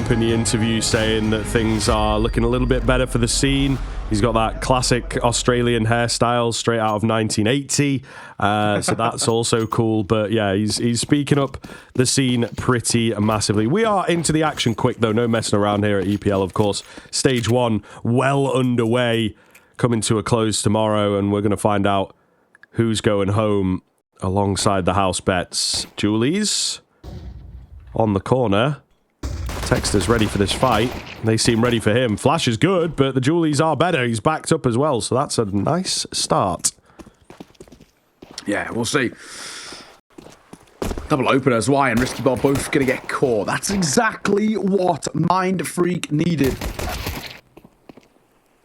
up in the interview saying that things are looking a little bit better for the scene. He's got that classic Australian hairstyle straight out of 1980. So that's also cool. But yeah, he's speaking up the scene pretty massively. We are into the action quick, though. No messing around here at EPL, of course. Stage 1 well underway, coming to a close tomorrow. And we're going to find out who's going home alongside the house bets. Julie's on the corner. Texter's ready for this fight. They seem ready for him. Flash is good, but the Julies are better. He's backed up as well, so that's a nice start. Yeah, we'll see. Double openers, Y and Risky Ball both going to get caught. That's exactly what Mindfreak needed.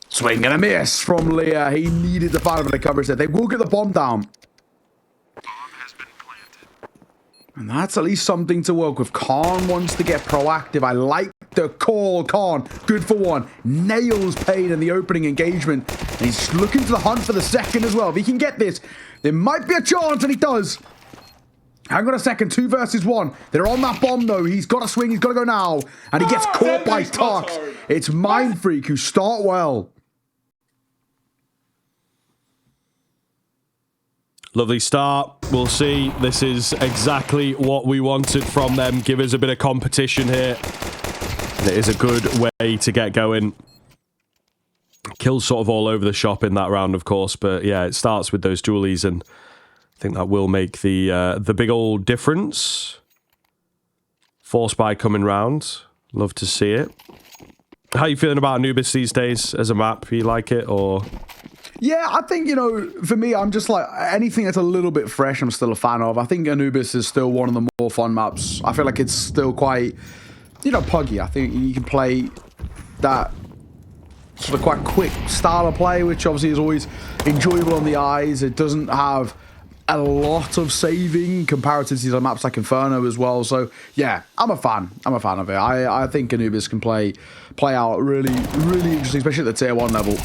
Swing and a miss from Leah. He needed the final bit of coverage there. They will get the bomb down. And that's at least something to work with. Khan wants to get proactive. I like the call. Khan, good for one. Nails Pain in the opening engagement. And he's looking to the hunt for the second as well. If he can get this, there might be a chance, and he does. Hang on a second, 2 versus 1. They're on that bomb, though. He's got to swing. He's got to go now. And he gets caught by Tux. It's Mindfreak who start well. Lovely start. We'll see. This is exactly what we wanted from them. Give us a bit of competition here. And it is a good way to get going. Kills sort of all over the shop in that round, of course. But yeah, it starts with those Julies, and I think that will make the big old difference. Force buy coming round. Love to see it. How are you feeling about Anubis these days as a map? You like it, or...? Yeah, I think, you know, for me, I'm just like, anything that's a little bit fresh, I'm still a fan of. I think Anubis is still one of the more fun maps. I feel like it's still quite, you know, puggy. I think you can play that sort of quite quick style of play, which obviously is always enjoyable on the eyes. It doesn't have a lot of saving comparative to these maps like Inferno as well. So, yeah, I'm a fan. I'm a fan of it. I think Anubis can play out really, really interesting, especially at the tier 1 level.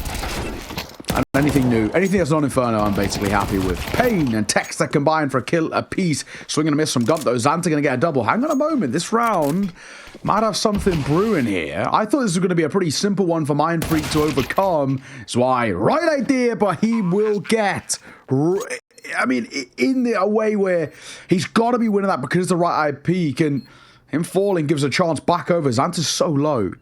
And anything new, anything that's not Inferno, I'm basically happy with. Pain and Texter combined for a kill apiece. Swing and a miss from Gump, though. Xanta going to get a double. Hang on a moment. This round might have something brewing here. I thought this was going to be a pretty simple one for Mindfreak to overcome. That's why, right idea, but he will get... I mean, in a way where he's got to be winning that because it's the right eye peak, and him falling gives a chance back over. Xanta's so low.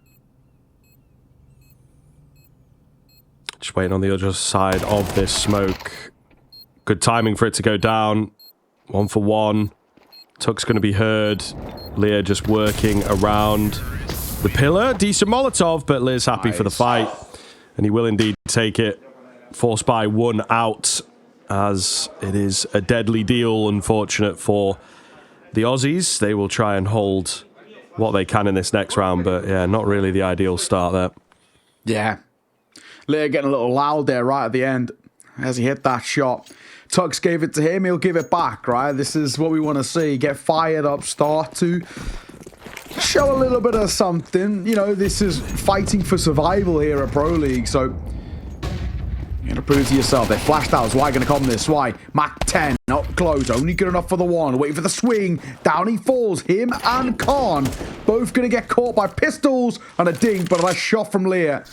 Just waiting on the other side of this smoke. Good timing for it to go down. 1 for 1. Tuck's going to be heard. Leah just working around the pillar. Decent Molotov, but Leah's happy for the fight. And he will indeed take it. Force by 1 out, as it is a deadly deal. Unfortunate for the Aussies. They will try and hold what they can in this next round, but yeah, not really the ideal start there. Yeah. Leah getting a little loud there right at the end as he hit that shot. Tux gave it to him, he'll give it back, right? This is what we want to see. Get fired up, start to show a little bit of something. You know, this is fighting for survival here at Pro League, so you're going to prove to yourself. They flashed out, so why going to come this? Why? Mach 10, up close, only good enough for the 1. Waiting for the swing, down he falls. Him and Khan both going to get caught by pistols and a dink, but a nice shot from Leah.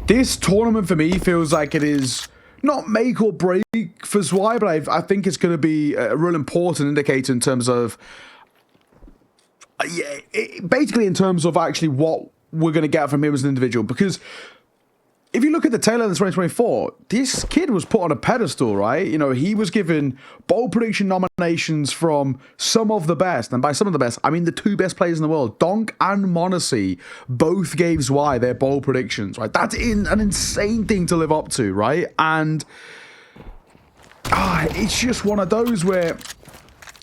This tournament for me feels like it is not make or break for Zwei, but I think it's going to be a real important indicator in terms of, basically in terms of actually what we're going to get from him as an individual. Because if you look at the tail end of 2024, this kid was put on a pedestal, right? You know, he was given bold prediction nominations from some of the best. And by some of the best, I mean the 2 best players in the world. Donk and Monacy both gave Zwei their bold predictions, right? That's an insane thing to live up to, right? And it's just one of those where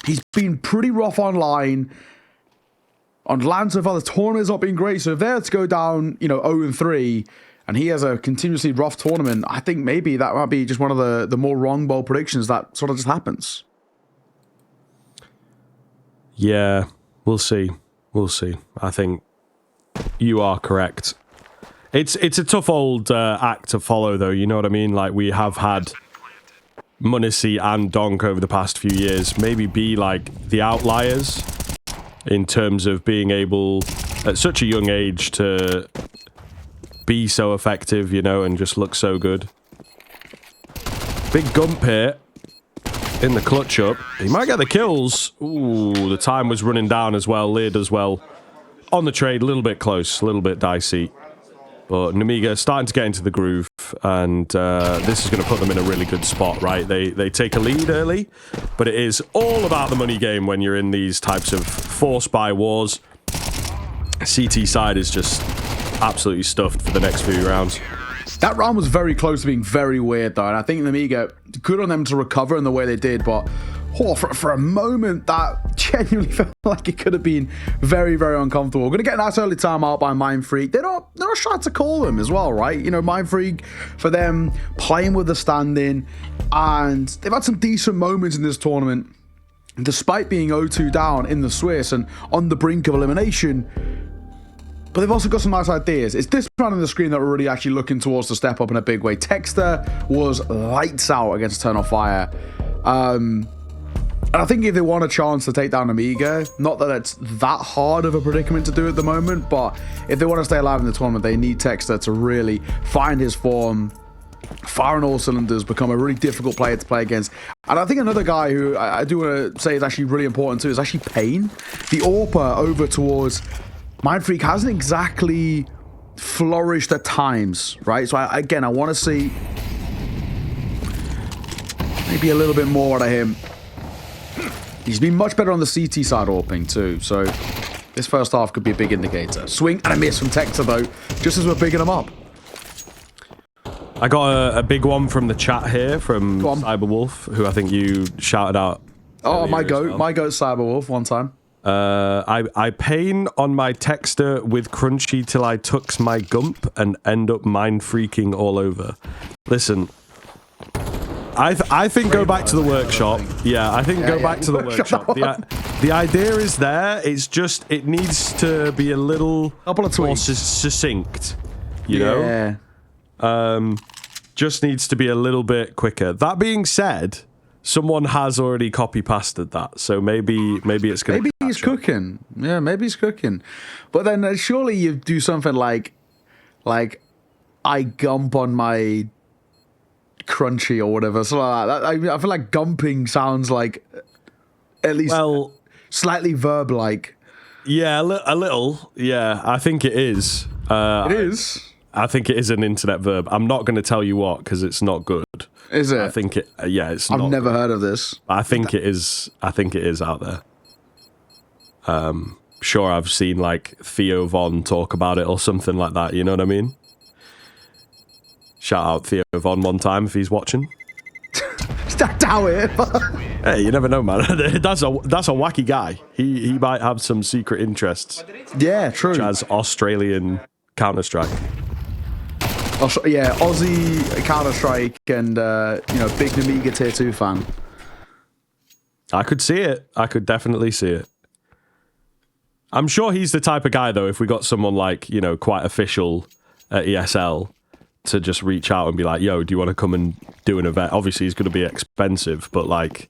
he's been pretty rough online. On LAN so far, the tournament's not been great. So if they're to go down, you know, 0-3... and he has a continuously rough tournament, I think maybe that might be just one of the more wrong bold predictions that sort of just happens. Yeah, we'll see. We'll see. I think you are correct. It's a tough old act to follow, though. You know what I mean? Like, we have had Munacy and Donk over the past few years maybe be like the outliers in terms of being able at such a young age to be so effective, you know, and just look so good. Big Gump here in the clutch up. He might get the kills. Ooh, the time was running down as well. Lid as well. On the trade, a little bit close, a little bit dicey. But Nemiga starting to get into the groove, and this is going to put them in a really good spot, right? They take a lead early, but it is all about the money game when you're in these types of force buy wars. CT side is just absolutely stuffed for the next few rounds. That round was very close to being very weird, though, and I think Nemiga, good on them to recover in the way they did, but for a moment, that genuinely felt like it could have been very, very uncomfortable. We're going to get a nice early timeout by Mindfreak. They're not shy to call them as well, right? You know, Mindfreak, for them, playing with the standing, and they've had some decent moments in this tournament, despite being 0-2 down in the Swiss and on the brink of elimination. But they've also got some nice ideas. It's this round on the screen that we're really actually looking towards to step up in a big way. Texter was lights out against Turn Off Fire. And I think if they want a chance to take down Nemiga, not that it's that hard of a predicament to do at the moment, but if they want to stay alive in the tournament, they need Texter to really find his form, fire on all cylinders, become a really difficult player to play against. And I think another guy who I do want to say is actually really important too is actually Payne. The AWPer over towards Mindfreak hasn't exactly flourished at times, right? So again, I want to see maybe a little bit more out of him. He's been much better on the CT side AWPing too, so this first half could be a big indicator. Swing and a miss from Texter though, just as we're bigging him up. I got a big one from the chat here from Cyberwolf, who I think you shouted out. Oh, my goat Cyberwolf one time. I pain on my Texter with Crunchy till I tux my Gump and end up mind freaking all over. Listen, I think go back to the workshop. Yeah, I think go back to the workshop. The idea is there. It's just it needs to be a little more succinct. You know, just needs to be a little bit quicker. That being said, someone has already copy pasted that, so maybe it's gonna. Maybe he's cooking. Yeah, maybe he's cooking. But then surely you do something like I gump on my Crunchy or whatever. So like that. I feel like gumping sounds like at least slightly verb-like. Yeah, a little. Yeah, I think it is. It is. I think it is an internet verb. I'm not going to tell you what because it's not good. Is it? I think it. Yeah, it's. I've never heard of this. I think it is. I think it is out there. Sure, I've seen like Theo Von talk about it or something like that. You know what I mean? Shout out Theo Von one time if he's watching. Doubt it. Hey, you never know, man. That's a wacky guy. He might have some secret interests. Yeah, true. Such as Australian Counter-Strike. Yeah, Aussie Counter-Strike and big Nemiga tier 2 fan. I could see it. I could definitely see it. I'm sure he's the type of guy though, if we got someone like, quite official at ESL to just reach out and be like, yo, do you want to come and do an event? Obviously he's going to be expensive, but like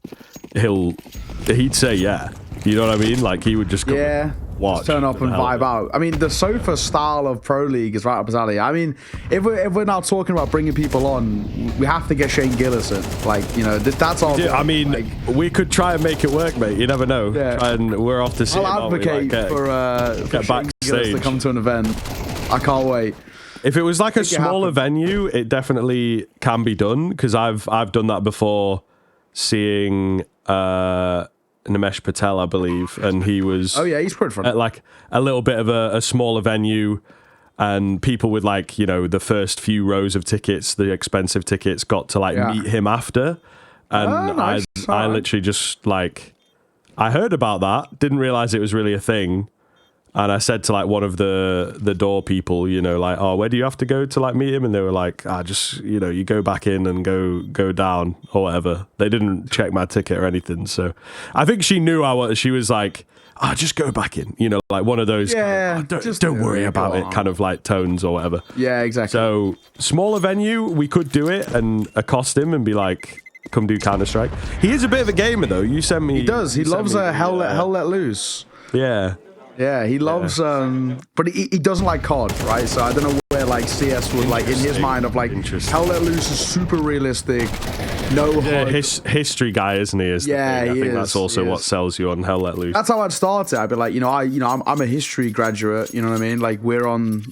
he'd say yeah. You know what I mean? Like he would just come watch, turn up and vibe out. I mean, the sofa style of Pro League is right up his alley. I mean, if we're now talking about bringing people on, we have to get Shane Gillison. Like, that's all. Yeah, I mean, we could try and make it work, mate. You never know. Yeah. And we're off to see. I'll advocate for Shane Gillison to come to an event. I can't wait. If it was like a smaller venue, it definitely can be done because I've done that before. Seeing Nimesh Patel, I believe, and he was he's pretty fun. At like a little bit of a smaller venue, and people with like the first few rows of tickets, the expensive tickets, got to like meet him after, and nice. I literally just like I heard about that, didn't realize it was really a thing. And I said to like one of the door people, like, oh, where do you have to go to like meet him? And they were like, just, you go back in and go down or whatever. They didn't check my ticket or anything. So I think she knew she was like, just go back in, like one of those, don't worry about it kind of like tones or whatever. Yeah, exactly. So smaller venue, we could do it and accost him and be like, come do Counter-Strike. He is a bit of a gamer though. You sent me. He does. He loves Hell Let Loose. Yeah. Yeah, he loves, but he doesn't like COD, right? So I don't know where like CS would like in his mind of like Hell Let Loose is super realistic, no history guy, isn't he? Is yeah, I think that's also what sells you on Hell Let Loose. That's how I'd start it. I'd be like, I'm a history graduate. You know what I mean? Like we're on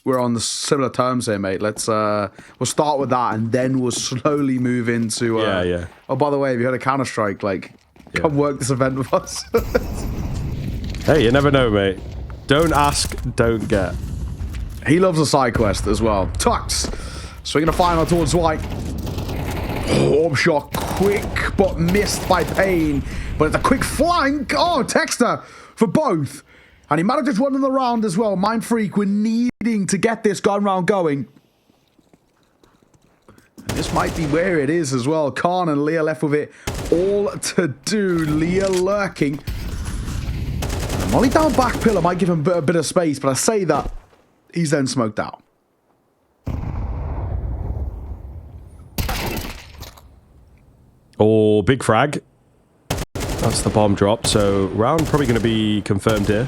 the similar terms here, mate. Let's we'll start with that, and then we'll slowly move into. Oh, by the way, have you heard of Counter-Strike? Like, come work this event with us. Hey, you never know, mate. Don't ask, don't get. He loves a side quest as well. Tux, swinging a final towards White. Orb shot, quick, but missed by Payne. But it's a quick flank. Oh, Texter for both. And he manages one in the round as well. Mindfreak, we're needing to get this gun round going. This might be where it is as well. Khan and Leah left with it all to do. Leah lurking. Molly down back pillar might give him a bit of space, but I say that he's then smoked out. Oh, big frag. That's the bomb drop. So round probably going to be confirmed here.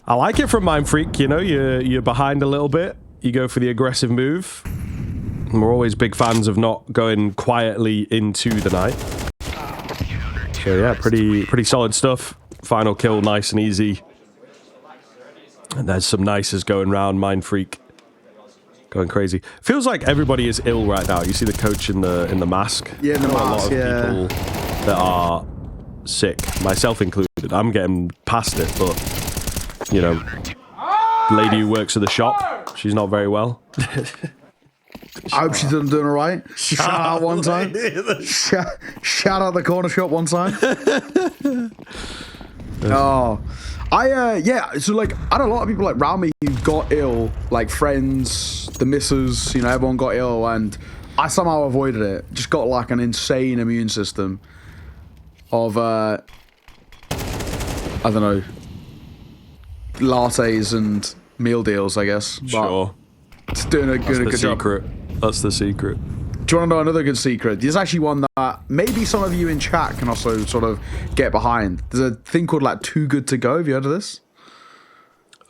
I like it from Mindfreak. You know, you're behind a little bit. You go for the aggressive move. And we're always big fans of not going quietly into the night. So yeah, pretty solid stuff. Final kill, nice and easy. And there's some nices going round. Mindfreak going crazy. Feels like everybody is ill right now. You see the coach in the mask. Yeah, in the mask. A lot of people that are sick, myself included. I'm getting past it, but you know, lady who works at the shop, she's not very well. I hope she's doing all right. Shout out one time. Shout out the corner shop one time. Oh, yeah. So like, I had a lot of people like around me who got ill, like friends, the missus, you know, everyone got ill, and I somehow avoided it. Just got like an insane immune system of, I don't know, lattes and meal deals, I guess. Sure. But it's doing a good secret. job. That's the secret. Do you want to know another good secret? There's actually one that maybe some of you in chat can also sort of get behind. There's a thing called like Too Good To Go. Have you heard of this?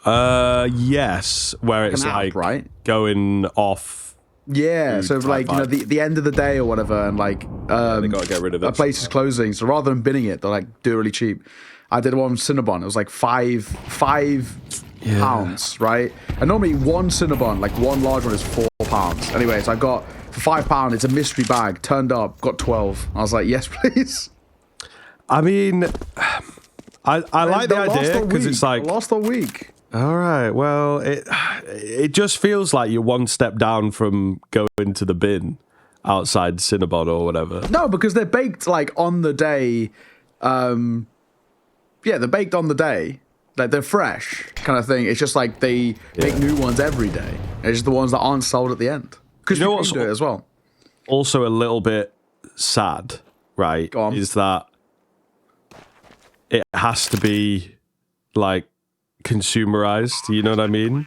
Yes. Where it's app, like right? Going off. Yeah, so like, you know, the end of the day or whatever, and like they gotta get rid of it. A place is closing, so rather than binning it, they're like do it really cheap. I did one with Cinnabon. It was like five pounds, right? And normally one Cinnabon, like one large one, is £4. Anyways, I got for £5. It's a mystery bag. Turned up, got 12. I was like, yes, please. I mean, I like the idea because it's like lost a week. All right. Well, it just feels like you're one step down from going to the bin outside Cinnabon or whatever. No, because they're baked like on the day. Yeah, they're baked on the day. Like they're fresh, kind of thing. It's just like they make new ones every day. It's just the ones that aren't sold at the end. Because you know what's do it as well. Also, a little bit sad, right? Go on. Is that it has to be like consumerized? You know what I mean?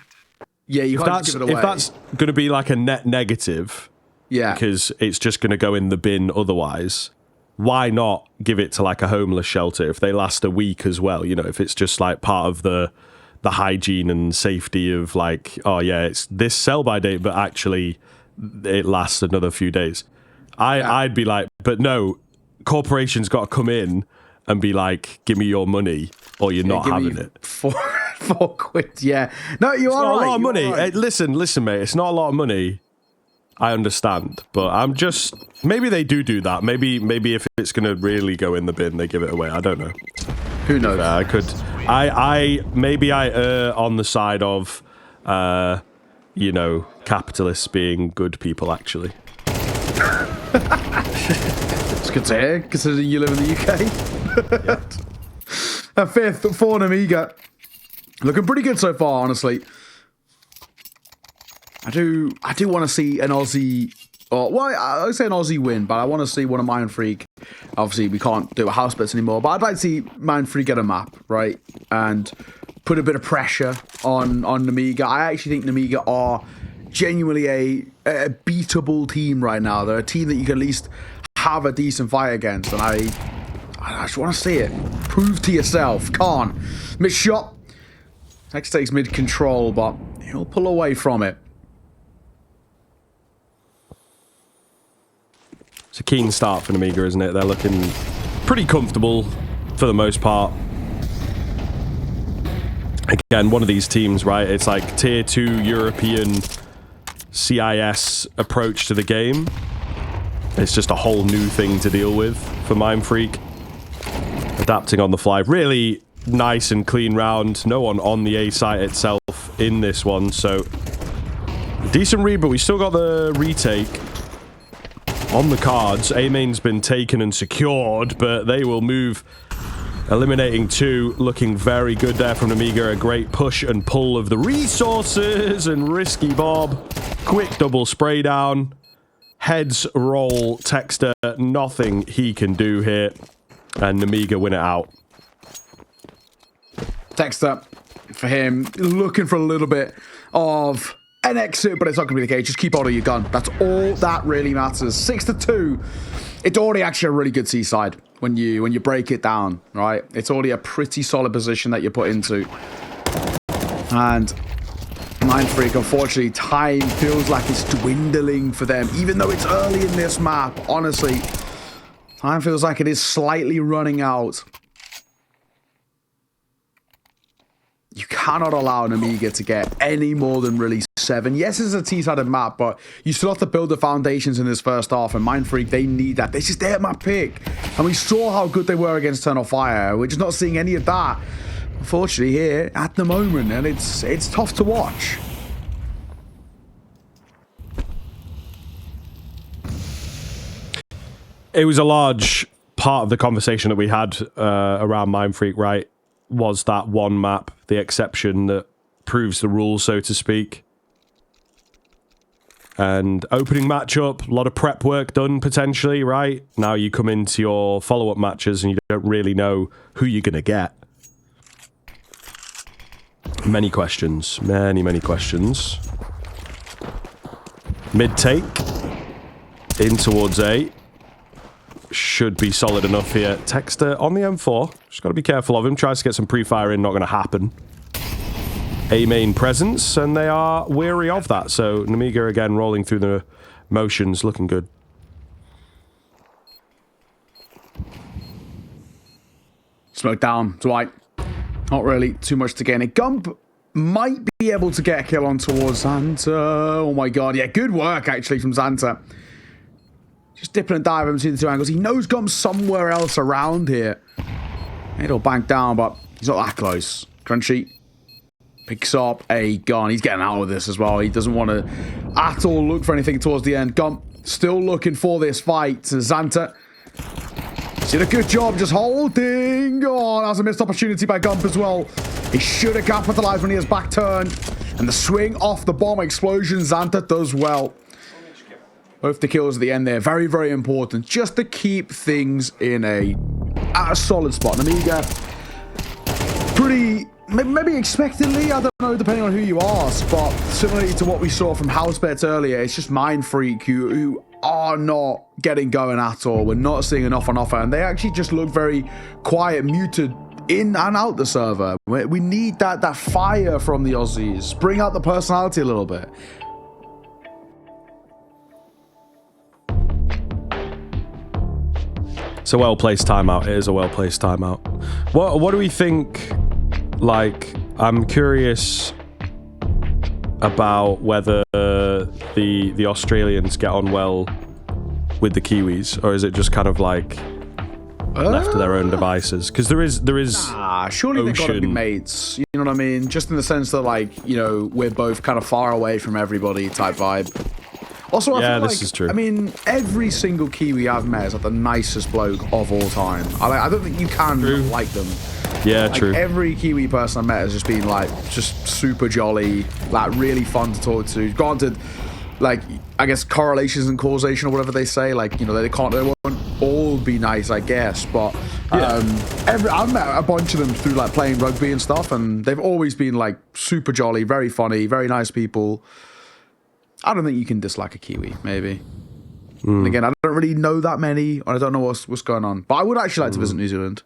Yeah, you can't give it away. If that's going to be like a net negative, yeah, because it's just going to go in the bin otherwise. Why not give it to like a homeless shelter if they last a week as well? You know, if it's just like part of the hygiene and safety of like, oh yeah, it's this sell by date, but actually it lasts another few days. I'd be like, but no, corporations got to come in and be like, give me your money or you're not having it. £4, yeah. No, you it's are not right. a lot of money. Right. Listen, mate, it's not a lot of money. I understand, but I'm just maybe they do that. Maybe if it's gonna really go in the bin, they give it away. I don't know. Who knows? I could. I maybe I err on the side of, you know, capitalists being good people. Actually, it's good to hear, considering you live in the UK. Yeah. A fifth for Nemiga, looking pretty good so far, honestly. I do want to see an Aussie, I would say an Aussie win, but I want to see one of Mindfreak. Obviously, we can't do house bets anymore, but I'd like to see Mindfreak get a map, right? And put a bit of pressure on Nemiga. I actually think Nemiga are genuinely a beatable team right now. They're a team that you can at least have a decent fight against, and I just want to see it. Prove to yourself. Khan. Missed shot. Tex takes mid control, but he'll pull away from it. It's a keen start for Nemiga, isn't it? They're looking pretty comfortable for the most part. Again, one of these teams, right? It's like tier 2 European CIS approach to the game. It's just a whole new thing to deal with for Mindfreak. Adapting on the fly. Really nice and clean round. No one on the A site itself in this one, so decent read, but we still got the retake on the cards. A main's been taken and secured, but they will move, eliminating 2. Looking very good there from Nemiga. A great push and pull of the resources, and Risky Bob. Quick double spray down. Heads roll. Texter, nothing he can do here. And Nemiga win it out. Texter, for him, looking for a little bit of an exit, but it's not going to be the case. Just keep hold of your gun. That's all that really matters. 6-2. It's already actually a really good seaside when you break it down, right? It's already a pretty solid position that you put into. And Mindfreak, unfortunately, time feels like it's dwindling for them, even though it's early in this map. Honestly, time feels like it is slightly running out. You cannot allow Nemiga to get any more than really 7. Yes, it's a T-sided map, but you still have to build the foundations in this first half, and Mindfreak, they need that. This is their map pick. And we saw how good they were against Eternal Fire. We're just not seeing any of that, unfortunately, here at the moment, and it's tough to watch. It was a large part of the conversation that we had around Mindfreak, right? Was that one map the exception that proves the rule, so to speak? And opening matchup, a lot of prep work done potentially, right? Now you come into your follow-up matches and you don't really know who you're going to get. Many questions. Many questions. Mid-take. In towards A. Should be solid enough here. Texter on the M4. Just got to be careful of him. Tries to get some pre-fire in. Not going to happen. A main presence, and they are weary of that. So Nemiga again rolling through the motions, looking good. Smoke down, Dwight. Not really too much to gain. A Gump might be able to get a kill on towards Xanta. Oh my god, yeah, good work actually from Xanta. Just dipping and diving between the 2 angles. He knows Gump's somewhere else around here. It'll bank down, but he's not that close. Crunchy picks up a gun. He's getting out of this as well. He doesn't want to at all look for anything towards the end. Gump still looking for this fight. Xanta did a good job just holding on. That's a missed opportunity by Gump as well. He should have capitalized when he has back turned. And the swing off the bomb explosion, Xanta does well. Both the kills at the end there, very important, just to keep things at a solid spot. Nemiga, pretty, maybe expectedly, I don't know, depending on who you ask, but similarly to what we saw from Housebets earlier, it's just Mindfreak who are not getting going at all. We're not seeing enough on offer, and they actually just look very quiet, muted in and out the server. We need that fire from the Aussies. Bring out the personality a little bit. It's a well-placed timeout. It is a well-placed timeout. What do we think? Like, I'm curious about whether the Australians get on well with the Kiwis, or is it just kind of like left to their own devices? Because there is surely they've got to be mates. You know what I mean? Just in the sense that, like, you know, we're both kind of far away from everybody type vibe. Also, yeah, this is true. I mean, every single Kiwi I've met is like the nicest bloke of all time. I don't think you can like them. Yeah, like, true. Every Kiwi person I've met has just been like, just super jolly, like really fun to talk to. Granted, like, I guess correlations and causation or whatever they say, like, you know, they won't all be nice, I guess. But I've met a bunch of them through like playing rugby and stuff, and they've always been like super jolly, very funny, very nice people. I don't think you can dislike a Kiwi, maybe. And again, I don't really know that many, and I don't know what's going on. But I would actually like to visit New Zealand.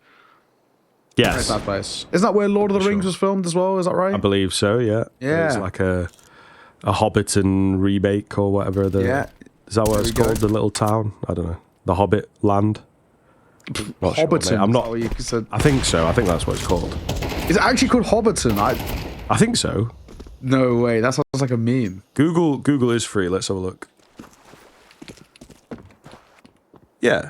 Yes. That place. Isn't that where Lord of the Rings was filmed as well? Is that right? I believe so, yeah. Yeah. It's like a Hobbiton remake or whatever. Is that what it's called? The little town? I don't know. The Hobbit land? Not Hobbiton. Sure, I'm not. I think so. I think that's what it's called. Is it actually called Hobbiton? I think so. No way. That sounds like a meme. Google is free. Let's have a look. Yeah.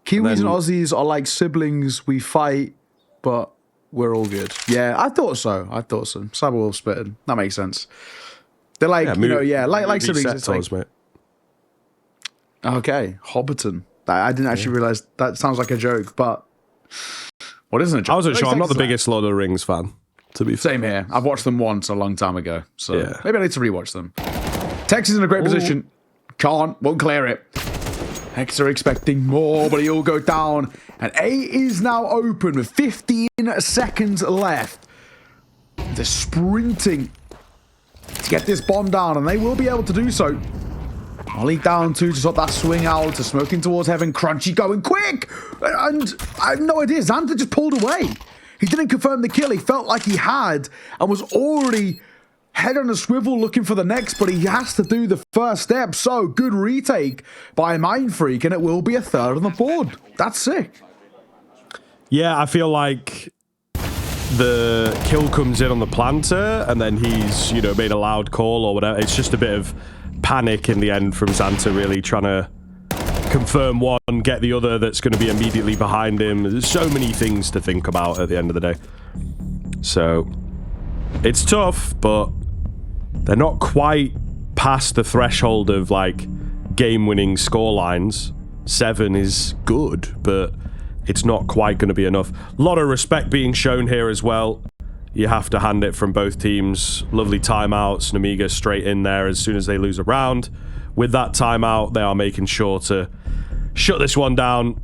Kiwis and Aussies are like siblings. We fight, but we're all good. Yeah, I thought so. Cyberwolf spitting. That makes sense. They're like, like siblings. It's mate. Okay, Hobbiton. I didn't actually realize that sounds like a joke, but what isn't a joke? I wasn't sure. I'm not the biggest Lord of the Rings fan, to be fair. Same here. I've watched them once a long time ago, so maybe I need to rewatch them. Tex is in a great position. Won't clear it. Hex are expecting more, but he'll go down. And A is now open with 15 seconds left. They're sprinting to get this bomb down, and they will be able to do so. Ollie down two to stop that swing out, to smoking towards heaven. Crunchy going quick! And I have no idea. Xanta just pulled away. He didn't confirm the kill. He felt like he had and was already head on a swivel looking for the next, but he has to do the first step. So, good retake by Mindfreak, and it will be a third on the board. That's sick. Yeah, I feel like the kill comes in on the planter, and then he's, made a loud call or whatever. It's just a bit of panic in the end from Xanta, really trying to confirm one, get the other that's going to be immediately behind him. There's so many things to think about at the end of the day. So, it's tough, but they're not quite past the threshold of, game-winning scorelines. 7 is good, but it's not quite going to be enough. A lot of respect being shown here as well. You have to hand it from both teams. Lovely timeouts. Nemiga straight in there as soon as they lose a round. With that timeout, they are making sure to shut this one down,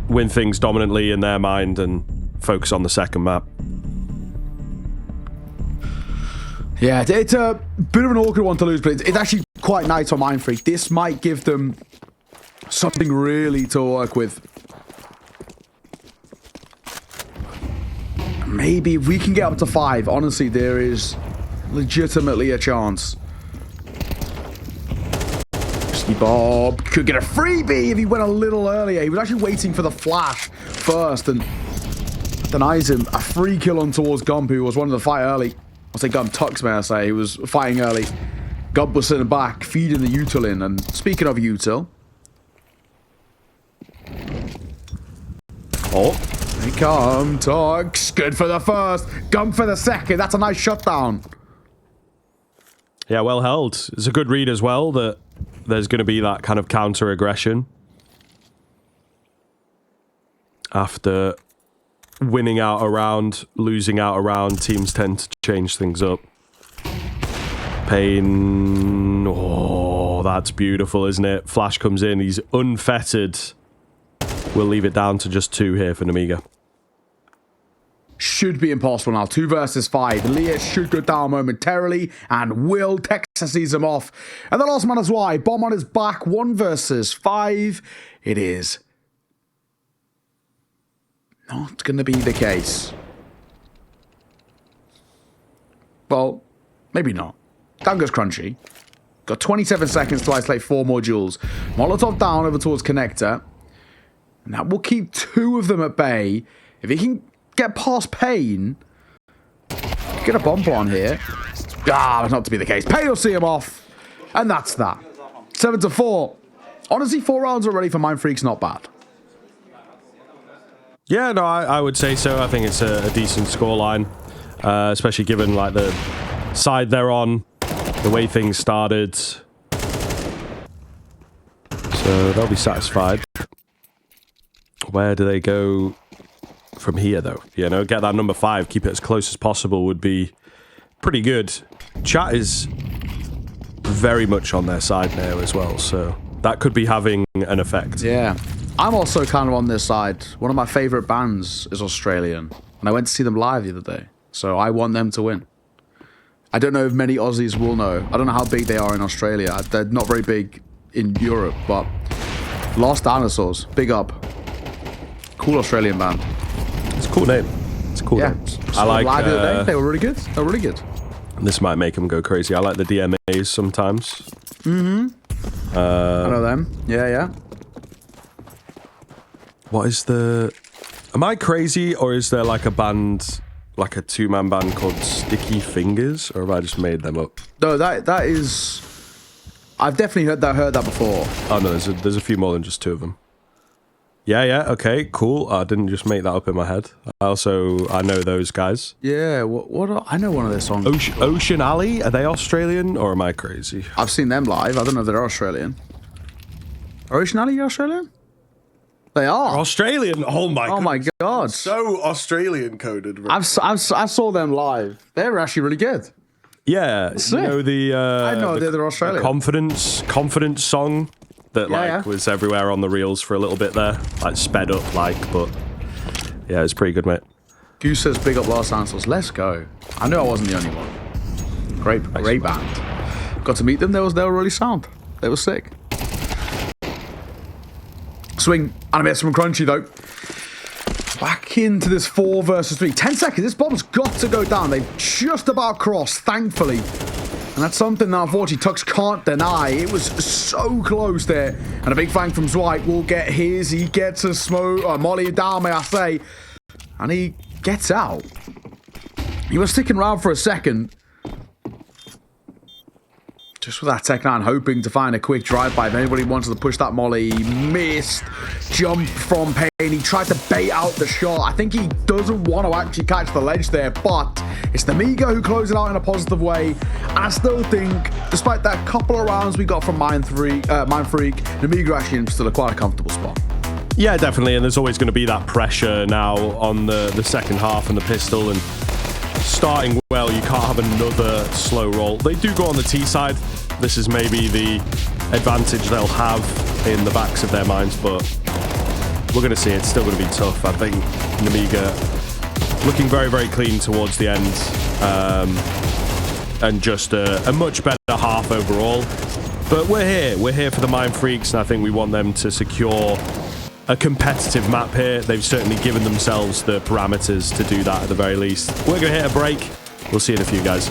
win things dominantly in their mind, and focus on the second map. Yeah, it's a bit of an awkward one to lose, but it's actually quite nice on Mindfreak. This might give them something really to work with. Maybe if we can get up to 5, honestly, there is legitimately a chance. Risky Bob could get a freebie if he went a little earlier. He was actually waiting for the flash first and denies him a free kill on towards Gump, who was one of the fight early. I'll say Gump Tux, may I say. He was fighting early. Gump was sitting back, feeding the util in. And speaking of util. Oh. Here come Tux. Good for the first. Gump for the second. That's a nice shutdown. Yeah, well held. It's a good read as well that there's going to be that kind of counter-aggression. After winning out a round, losing out a round, teams tend to change things up. Payne. Oh, that's beautiful, isn't it? Flash comes in. He's unfettered. We'll leave it down to just 2 here for Nemiga. Should be impossible now. 2 versus 5. Leah should go down momentarily, and will. Texas sees him off. And the last man is why. Bomb on his back. 1 versus 5. It is not going to be the case. Well, maybe not. Down goes Crunchy. Got 27 seconds to isolate 4 more duels. Molotov down over towards Connector. And that will keep 2 of them at bay. If he can get past Payne, get a bump on here. That's not to be the case. Payne will see him off. And that's that. 7-4. Honestly, 4 rounds already for Mindfreak's not bad. Yeah, no, I would say so. I think it's a decent scoreline, especially given the side they're on, the way things started. So they'll be satisfied. Where do they go from here, though? Get that number 5, keep it as close as possible would be pretty good. Chat is very much on their side now as well, so that could be having an effect. Yeah. I'm also kind of on this side. One of my favorite bands is Australian, and I went to see them live the other day, so I want them to win. I don't know if many Aussies will know. I don't know how big they are in Australia. They're not very big in Europe, but Lost Dinosaurs, big up. Cool Australian band. It's a cool name. It's a cool name. I like. Live the other day. They were really good. They were really good. This might make them go crazy. I like the DMAs sometimes. I know them. Yeah. What is the... Am I crazy, or is there like a band, like a two-man band called Sticky Fingers, or have I just made them up? No, that is... I've definitely heard that before. Oh no, there's a few more than just two of them. Yeah, okay, cool. I didn't just make that up in my head. I know those guys. Yeah, I know one of their songs. Ocean Alley, are they Australian, or am I crazy? I've seen them live. I don't know if they're Australian. Are Ocean Alley Australian? They are. They're Australian? Oh my god. So Australian coded. I saw them live. They were actually really good. Yeah, Sick. you know I know they're Australian. The confidence song that was everywhere on the reels for a little bit there, like sped up, but yeah, it's pretty good, mate. Goose says big up Los Angeles. Let's go. I knew I wasn't the only one. Great band. Got to meet them. They were really sound. They were sick. Swing. Animate some crunchy though. Back into this 4 versus 3. 10 seconds. This bomb's got to go down. They've just about crossed, thankfully. And that's something that unfortunately Tux can't deny. It was so close there. And a big fang from Swipe will get his. He gets a smoke, molly down, may I say. And he gets out. He was sticking around for a second. Just with that Tech 9, hoping to find a quick drive-by. If anybody wanted to push that molly, he missed. Jump from Payne. He tried to bait out the shot. I think he doesn't want to actually catch the ledge there, but it's Nemiga who closed it out in a positive way. And I still think, despite that couple of rounds we got from Mindfreak, Nemiga actually in still quite a comfortable spot. Yeah, definitely, and there's always going to be that pressure now on the second half and the pistol, and starting well, you can't have another slow roll. They do go on the T side. This is maybe the advantage they'll have in the backs of their minds, but we're going to see it's still going to be tough. I think Nemiga looking very, very clean towards the end, and just a much better half overall. But we're here for the Mindfreaks, and I think we want them to secure a competitive map here. They've certainly given themselves the parameters to do that at the very least. We're going to hit a break. We'll see you in a few, guys.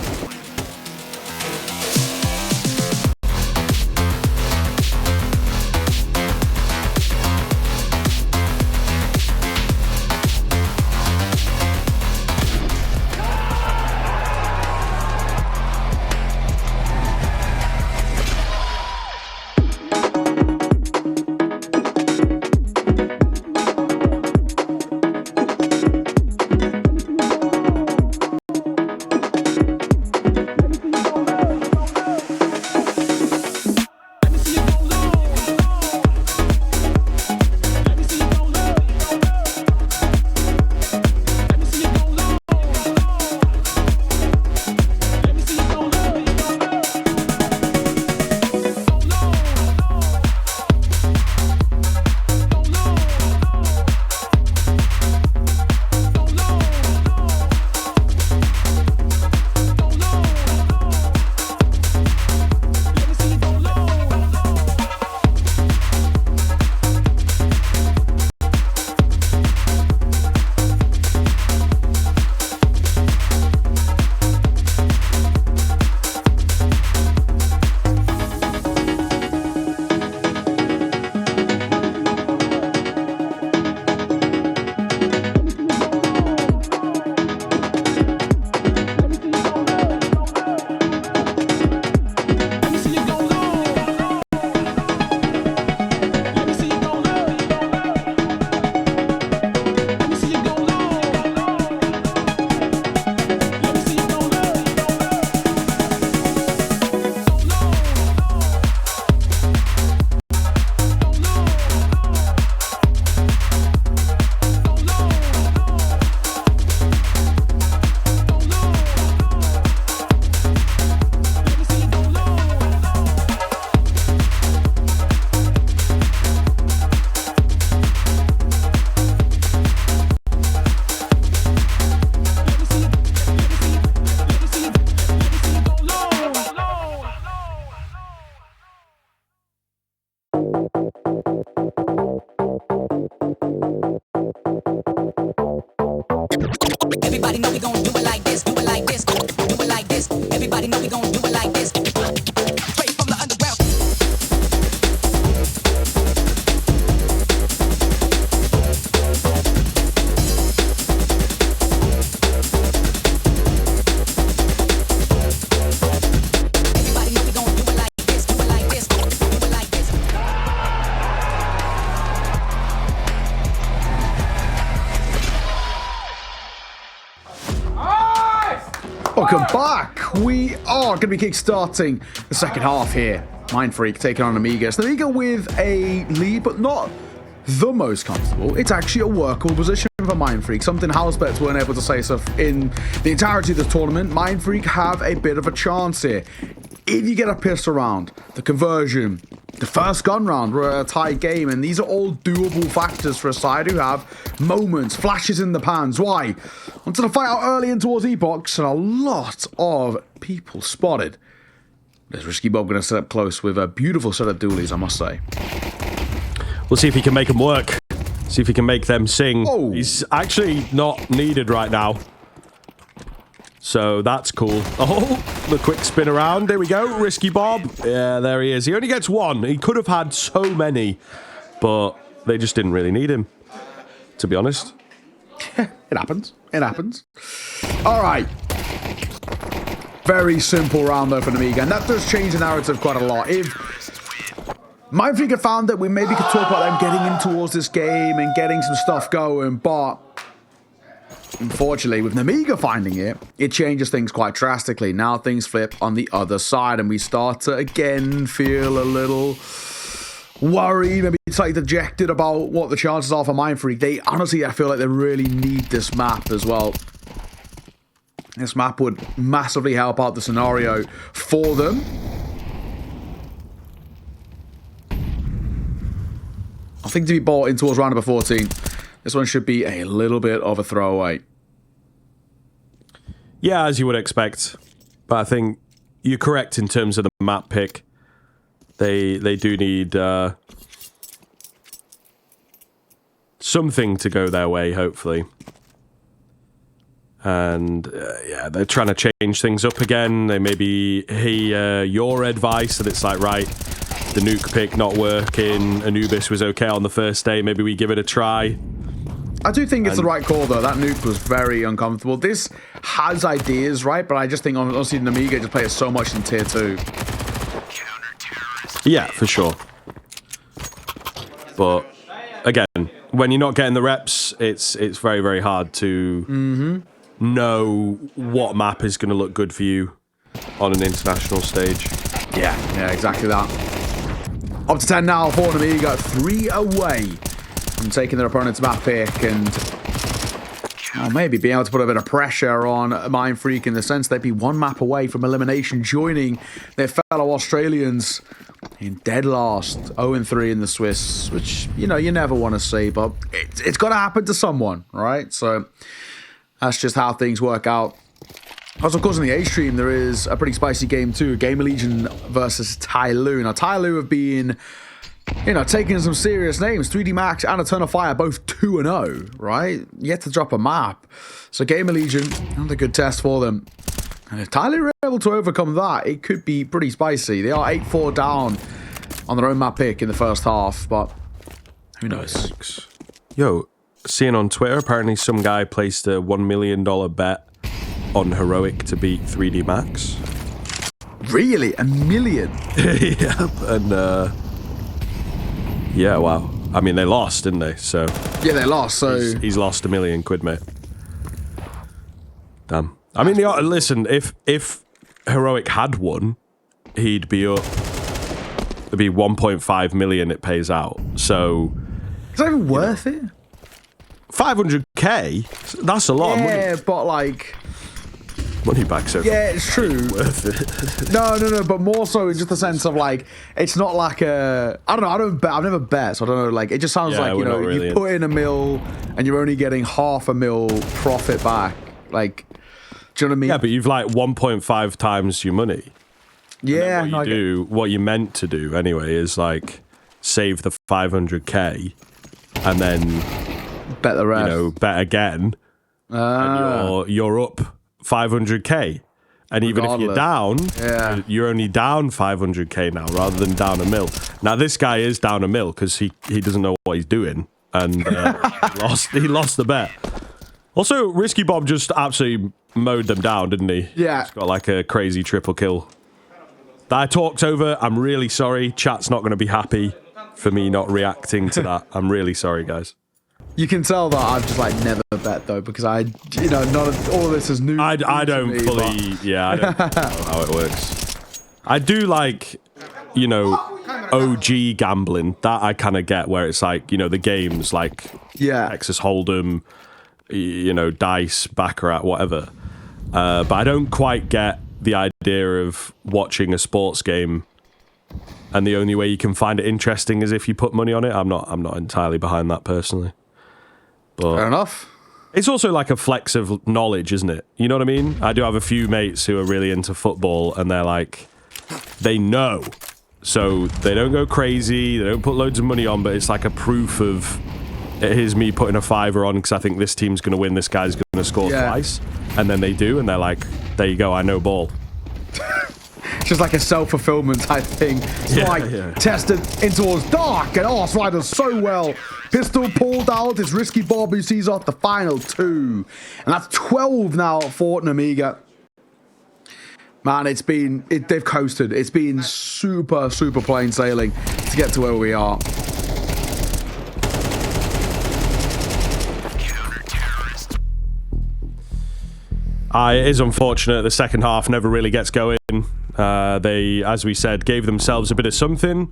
welcome back. We are going to be kickstarting the second half here. Mindfreak taking on Nemiga. It's Nemiga with a lead, but not the most comfortable. It's actually a workable position for Mindfreak. Something Housebets weren't able to say so in the entirety of the tournament. Mindfreak have a bit of a chance here. If you get a pistol round, the conversion, the first gun round, we're a tight game, and these are all doable factors for a side who have moments, flashes in the pans. Why? Onto the fight out early and towards Epochs, and a lot of people spotted. There's Risky Bob going to set up close with a beautiful set of dualies, I must say. We'll see if he can make them work. See if he can make them sing. Oh. He's actually not needed right now. So that's cool. Oh, the quick spin around. There we go. Risky Bob. Yeah, there he is. He only gets one. He could have had so many, but they just didn't really need him, to be honest. It happens. It happens. All right. Very simple round, though, for Nemiga, and that does change the narrative quite a lot. If Mindfreak had found that we maybe could talk about them getting in towards this game and getting some stuff going, but unfortunately, with Nemiga finding it, it changes things quite drastically. Now things flip on the other side, and we start to again feel a little worried, maybe slightly dejected about what the chances are for Mindfreak. They honestly, I feel like they really need this map as well. This map would massively help out the scenario for them. I think to be bought in towards round number 14, this one should be a little bit of a throwaway. Yeah, as you would expect. But I think you're correct in terms of the map pick. They do need something to go their way, hopefully. And yeah, they're trying to change things up again. They maybe hear your advice that it's like, right, the nuke pick not working. Anubis was okay on the first day. Maybe we give it a try. I do think it's the right call, though. That nuke was very uncomfortable. This has ideas, right? But I just think, honestly, Nemiga just plays so much in Tier 2. Yeah, for sure. But again, when you're not getting the reps, it's very, very hard to know what map is going to look good for you on an international stage. Yeah, exactly that. Up to 10 now for Nemiga, 3 away from taking their opponent's map pick, and maybe being able to put a bit of pressure on Mindfreak in the sense they'd be 1 map away from elimination, joining their fellow Australians in dead last, 0-3 in the Swiss, which, you know, you never want to see, but it's got to happen to someone, right? So that's just how things work out. Also, of course, in the A stream, there is a pretty spicy game too. Gamer Legion versus Tyloo. Now, Tyloo have been, you know, taking some serious names. 3D Max and Eternal Fire, both 2-0, right? Yet to drop a map. So Gamer Legion, another good test for them. And if Tyloo are able to overcome that, it could be pretty spicy. They are 8-4 down on their own map pick in the first half, but who knows? Yo, seeing on Twitter, apparently some guy placed a $1 million bet on Heroic to beat 3D Max. Really? $1 million? Yeah, and yeah, wow. I mean, they lost, didn't they? So yeah, they lost. So he's lost £1 million, mate. Damn. I mean, listen, if Heroic had won, he'd be up. It'd be 1.5 million. It pays out. So is that even worth it? 500k. That's a lot of money. Yeah, but like money back. So yeah, it's true. Worth it. No, but more so in just the sense of like, it's not like a, I don't know, I don't bet, I've never bet, so I don't know, like, it just sounds like, you know, really you put in $1 million and you're only getting $500,000 profit back, like, do you know what I mean? Yeah, but you've like 1.5 times your money. Yeah. What you meant to do anyway is like save the 500k and then bet the rest. You know, bet again, and you're up 500k. And even if you're down, you're only down 500k now rather than down $1 million. Now this guy is down $1 million because he doesn't know what he's doing and he lost the bet. Also, Risky Bob just absolutely mowed them down, didn't he? Yeah. He's got like a crazy triple kill. That talk's over. I'm really sorry. Chat's not going to be happy for me not reacting to that. I'm really sorry, guys. You can tell that I've just like never bet though, because I, you know, none of all of this is new. I new don't to me, fully, yeah, I don't know how it works. I do like, you know, OG gambling. That I kind of get, where it's like, you know, the games like Texas Hold'em, you know, dice, baccarat, whatever. But I don't quite get the idea of watching a sports game, and the only way you can find it interesting is if you put money on it. I'm not entirely behind that personally. But Fair enough. it's also like a flex of knowledge, isn't it? You know what I mean? I do have a few mates who are really into football, and they're like, they know. So they don't go crazy, they don't put loads of money on, but it's like a proof of, here's me putting a fiver on because I think this team's going to win, this guy's going to score twice. And then they do, and they're like, there you go, I know ball. It's just like a self-fulfillment type thing. It's tested in towards dark, and Arse so well. Pistol pulled out, it's Risky Bob who sees off the final 2. And that's 12 now for Nemiga. Man, they've coasted. It's been super, super plain sailing to get to where we are. It is unfortunate. The second half never really gets going. They, as we said, gave themselves a bit of something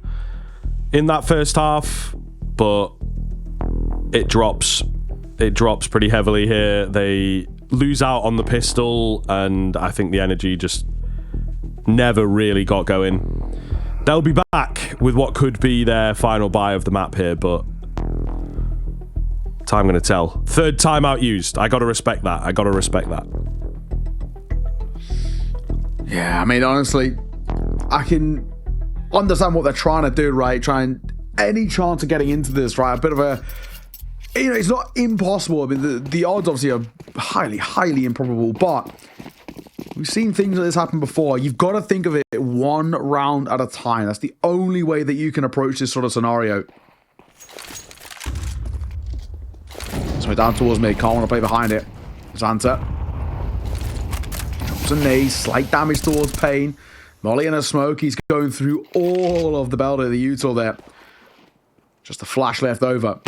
in that first half, but it drops. It drops pretty heavily here. They lose out on the pistol, and I think the energy just never really got going. They'll be back with what could be their final buy of the map here, but time going to tell. Third timeout used. I got to respect that. I got to respect that. Yeah, I mean, honestly, I can understand what they're trying to do, right? Trying any chance of getting into this, right? A bit of a, you know, it's not impossible. I mean, the odds obviously are highly, highly improbable, but we've seen things like this happen before. You've got to think of it one round at a time. That's the only way that you can approach this sort of scenario. So down towards me. Can't want to play behind it. Zanta. A knee, slight damage towards Payne. Molly and a smoke. He's going through all of the belt of the util there. Just a flash left over.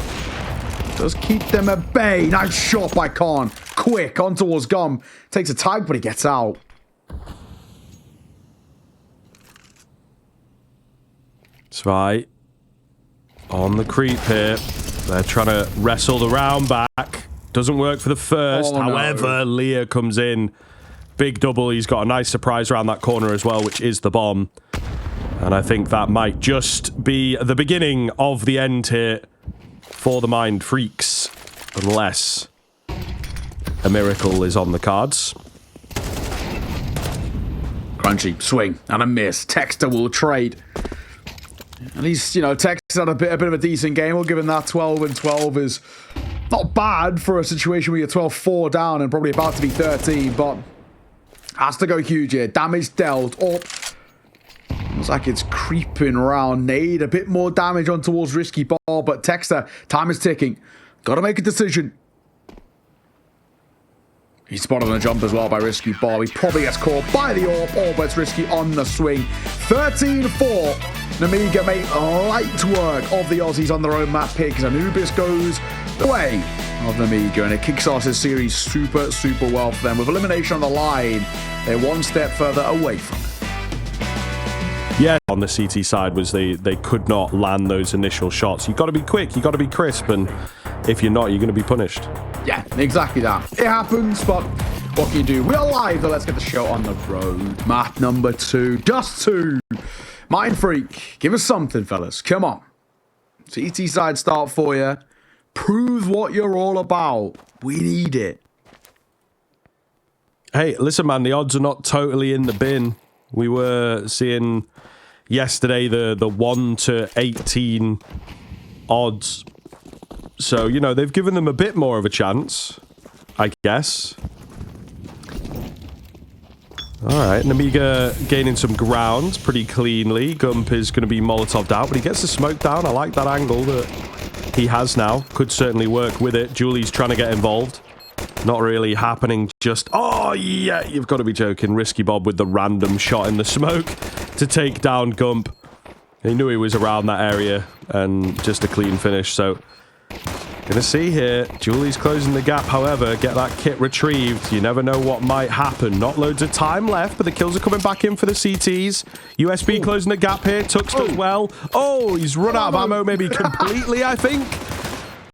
Does keep them at bay. Nice shot by Khan. Quick on towards Gum. Takes a tag, but he gets out. Zwei on the creep here. They're trying to wrestle the round back. Doesn't work for the first. However, Leah comes in. Big double. He's got a nice surprise around that corner as well, which is the bomb. And I think that might just be the beginning of the end here for the Mindfreaks, unless a miracle is on the cards. Crunchy, swing, and a miss. Texter will trade. At least, you know, Texter had a bit of a decent game. We'll give him that 12 and 12 is not bad for a situation where you're 12-4 down and probably about to be 13, but has to go huge here. Damage dealt up. Looks like it's creeping around. Nade a bit more damage on towards Risky Ball, but Texter, time is ticking. Got to make a decision. He's spotted on a jump as well by Risky Ball. He probably gets caught by the AWP, but it's Risky on the swing. 13-4. Nemiga made light work of the Aussies on their own map pick as Anubis goes the way of Nemiga, and it kicks off his series super, super well for them. With elimination on the line, they're one step further away from it. Yeah, on the CT side was they could not land those initial shots. You've got to be quick, you've got to be crisp, and if you're not, you're going to be punished. Yeah, exactly that. It happens, but what can you do? We are live, though. Let's get the show on the road. Map number 2, Dust2. Mindfreak, give us something, fellas. Come on. CT side start for you. Prove what you're all about. We need it. Hey, listen, man, the odds are not totally in the bin. We were seeing yesterday the 1 to 18 odds. So, you know, they've given them a bit more of a chance, I guess. All right, Nemiga gaining some ground pretty cleanly. Gump is going to be Molotov'd out, but he gets the smoke down. I like that angle that he has now. Could certainly work with it. Julie's trying to get involved. Not really happening just... Oh, yeah, you've got to be joking. Risky Bob with the random shot in the smoke to take down Gump. He knew he was around that area, and just a clean finish, so... Gonna see here, Julie's closing the gap, however, get that kit retrieved. You never know what might happen. Not loads of time left, but the kills are coming back in for the CTs. USB closing the gap here, Tux does well. Oh, he's run out of ammo maybe completely, I think.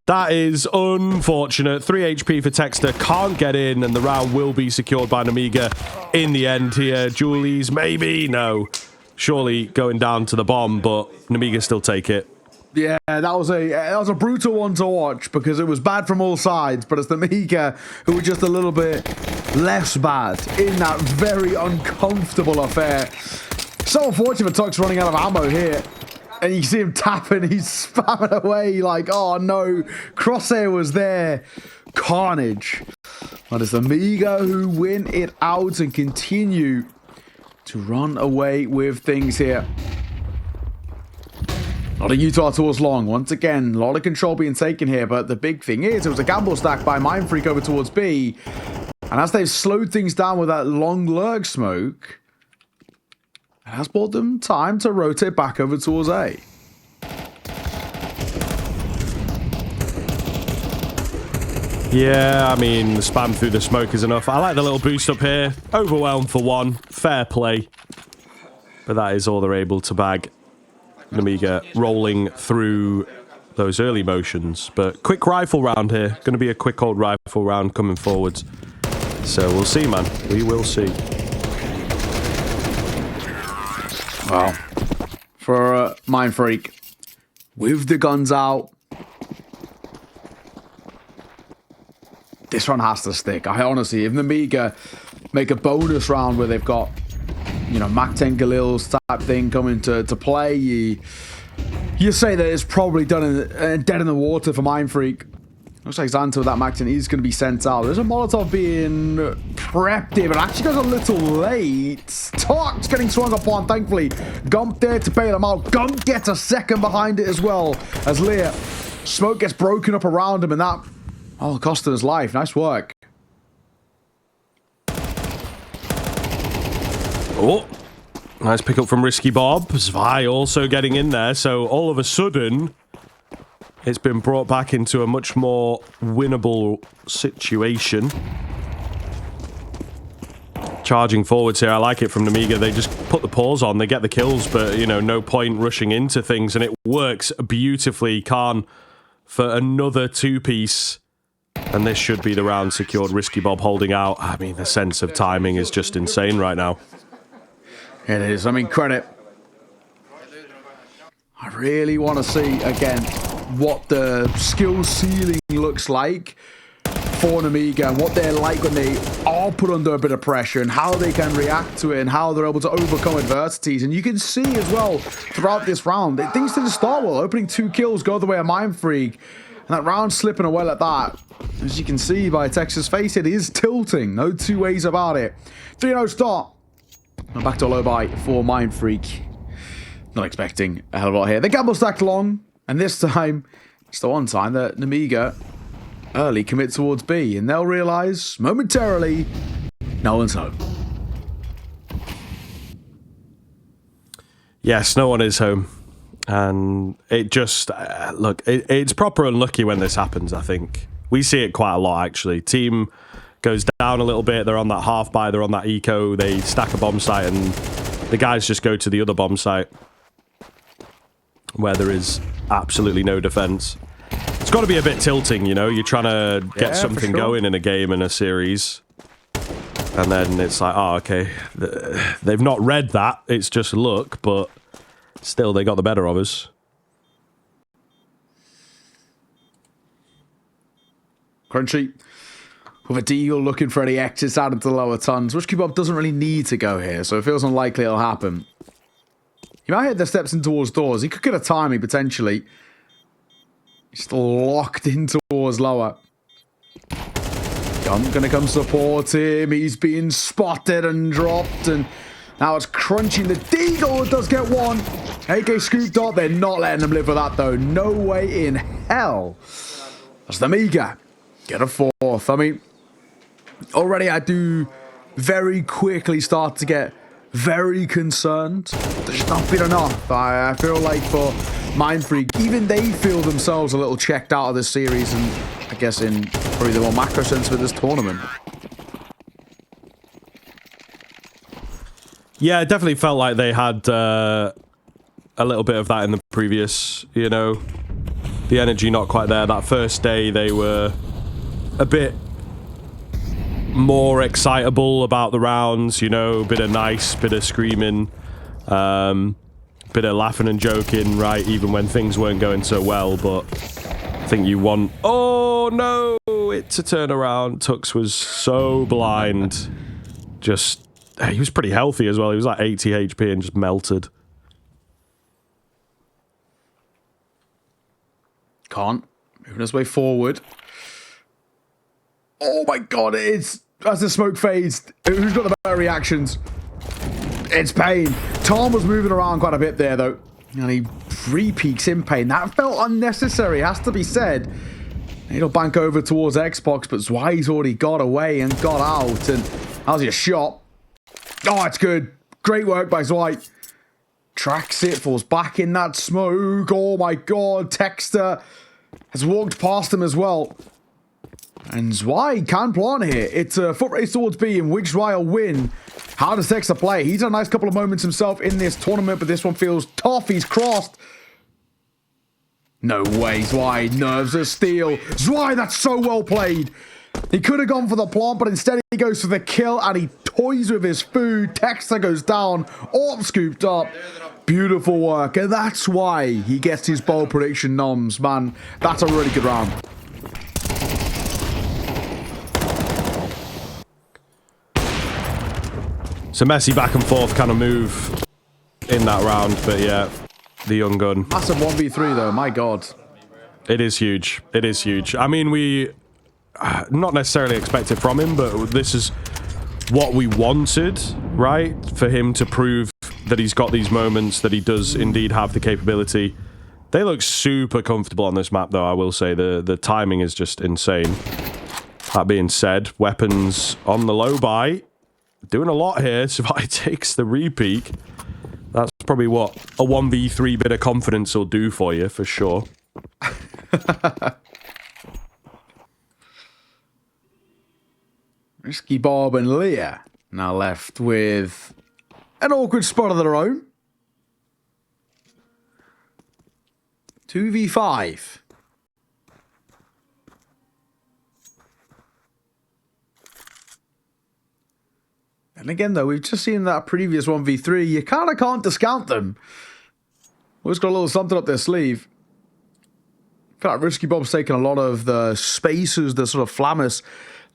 That is unfortunate. 3 HP for Texter, can't get in, and the round will be secured by Nemiga in the end here. Julie's maybe, no. Surely going down to the bomb, but Nemiga still take it. Yeah, that was a brutal one to watch because it was bad from all sides, but it's the Nemiga who were just a little bit less bad in that very uncomfortable affair. So unfortunate for Tux running out of ammo here. And you see him tapping, he's spamming away like, oh no, Crosshair was there. Carnage. But it's the Nemiga who win it out and continue to run away with things here. A lot of Utah tours long. Once again, a lot of control being taken here, but the big thing is it was a gamble stack by Mindfreak over towards B. And as they've slowed things down with that long lurk smoke, it has bought them time to rotate back over towards A. Yeah, I mean, the spam through the smoke is enough. I like the little boost up here. Overwhelmed for one. Fair play. But that is all they're able to bag. Nemiga rolling through those early motions. But quick rifle round here. Going to be a quick old rifle round coming forwards. So we'll see, man. We will see. Well, for Mindfreak, with the guns out, this one has to stick. I honestly, if Nemiga make a bonus round where they've got, you know, Mac 10 Galils type thing coming to play, you say that it's probably done dead in the water for Mindfreak. Looks like Xanta with that Mac 10 is going to be sent out. There's a Molotov being prepped here, but actually goes a little late. Talk's getting swung upon, thankfully. Gump there to bail him out. Gump gets a second behind it as well, as Lear. Smoke gets broken up around him, and that, oh, costing his life. Nice work. Oh, nice pick up from Risky Bob. Zvi also getting in there, so all of a sudden, it's been brought back into a much more winnable situation. Charging forwards here, I like it from Nemiga. They just put the pause on, they get the kills, but, you know, no point rushing into things, and it works beautifully. Khan for another two-piece, and this should be the round secured. Risky Bob holding out. I mean, the sense of timing is just insane right now. It is. I mean, credit. I really want to see, again, what the skill ceiling looks like for Nemiga and what they're like when they are put under a bit of pressure and how they can react to it and how they're able to overcome adversities. And you can see as well throughout this round that things didn't start well. Opening 2 kills go the way of Mindfreak, and that round slipping away like that, as you can see by Texas' face, it is tilting. No two ways about it. 3-0 start. And back to a low buy for Mindfreak. Not expecting a hell of a lot here. The gamble stacked long, and this time, it's the one time that Nemiga early commit towards B, and they'll realize momentarily no one's home. Yes, no one is home. And it just, look, it's proper unlucky when this happens, I think. We see it quite a lot, actually. Team goes down a little bit, they're on that half buy, they're on that eco, they stack a bomb site, and the guys just go to the other bomb site where there is absolutely no defense. It's got to be a bit tilting, you know? You're trying to get something going in a game, in a series. And then it's like, oh, okay. They've not read that. It's just luck, but still, they got the better of us. Crunchy with a deagle looking for any exits out into the lower tons. Risky Bob doesn't really need to go here, so it feels unlikely it'll happen. He might hit the steps in towards doors. He could get a timing, potentially. He's locked in towards lower. Gun gonna come support him. He's being spotted and dropped, and now it's crunching. The deagle does get one. AK scooped up. They're not letting him live with that, though. No way in hell. That's the Nemiga. Get a fourth. I mean, already I do very quickly start to get very concerned. There's not been enough. I feel like for Mindfreak, even they feel themselves a little checked out of this series, and I guess in probably the more macro sense with this tournament. Yeah, it definitely felt like they had a little bit of that in the previous, you know, the energy not quite there. That first day they were a bit more excitable about the rounds, you know, bit of nice, bit of screaming, bit of laughing and joking, right, even when things weren't going so well. But I think you want, oh no, it's a turnaround. Tux was so blind. Just, he was pretty healthy as well. He was like 80 HP and just melted. Can't. Moving his way forward. Oh my god, it's as the smoke fades. Who's got the better reactions? It's Pain. Tom was moving around quite a bit there though. And he re-peaks in Pain. That felt unnecessary, has to be said. He'll bank over towards Xbox, but Zwei's already got away and got out. And how's your shot? Oh, it's good. Great work by Zwei. Tracks it, falls back in that smoke. Oh my god, Texter has walked past him as well. And Zwei can plant here. It's a foot race towards B in which Zwei will win. How does Texter play? He's had a nice couple of moments himself in this tournament, but this one feels tough. He's crossed. No way, Zwei nerves of steel. Zwei, that's so well played. He could have gone for the plant, but instead he goes for the kill and he toys with his food. Texter goes down, AWP scooped up. Beautiful work, and that's why he gets his bowl prediction noms, man. That's a really good round. So messy back and forth kind of move in that round, but yeah, the young gun. Massive 1v3 though, my god. It is huge. It is huge. I mean, we not necessarily expected from him, but this is what we wanted, right? For him to prove that he's got these moments, that he does indeed have the capability. They look super comfortable on this map, though, I will say. The timing is just insane. That being said, weapons on the low buy. Doing a lot here. Zwei takes the re-peak. That's probably what a 1v3 bit of confidence will do for you, for sure. Risky Bob and Leah now left with an awkward spot of their own. 2v5. And again, though, we've just seen that previous 1v3. You kind of can't discount them. Always got a little something up their sleeve. I feel like Risky Bob's taken a lot of the spaces, the sort of Flammus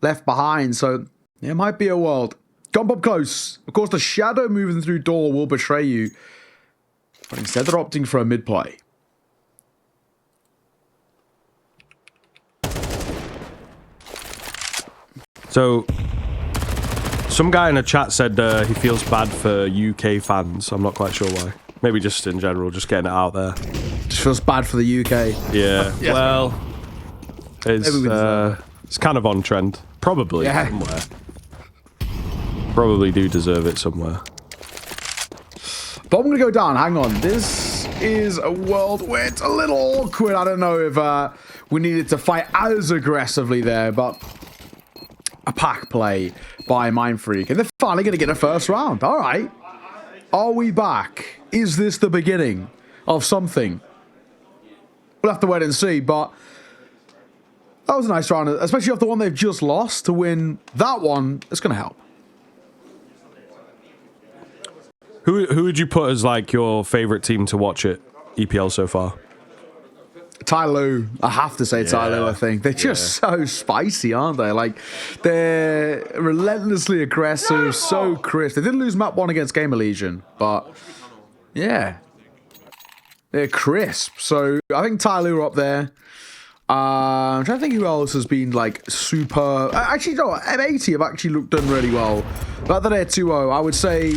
left behind. So it might be a world. Gone Bob close. Of course, the shadow moving through door will betray you. But instead, they're opting for a mid play. So, some guy in the chat said he feels bad for UK fans. I'm not quite sure why. Maybe just in general, just getting it out there. Just feels bad for the UK. Yeah. Yeah. Well, it's kind of on trend. Probably somewhere. Probably do deserve it somewhere. But I'm going to go down. Hang on. This is a world where it's a little awkward. I don't know if we needed to fight as aggressively there, but a pack play by Mindfreak. And they're finally going to get a first round. All right. Are we back? Is this the beginning of something? We'll have to wait and see, but that was a nice round, especially off the one they've just lost. To win that one, it's going to help. Who would you put as like your favorite team to watch at EPL so far? Tyloo. I have to say Tyloo, I think. They're just so spicy, aren't they? Like, they're relentlessly aggressive, so crisp. They didn't lose map 1 against Gamer Legion, but yeah. They're crisp. So I think Tyloo are up there. I'm trying to think who else has been like super. Actually, no, M80 have actually done really well. But they're 2-0, I would say.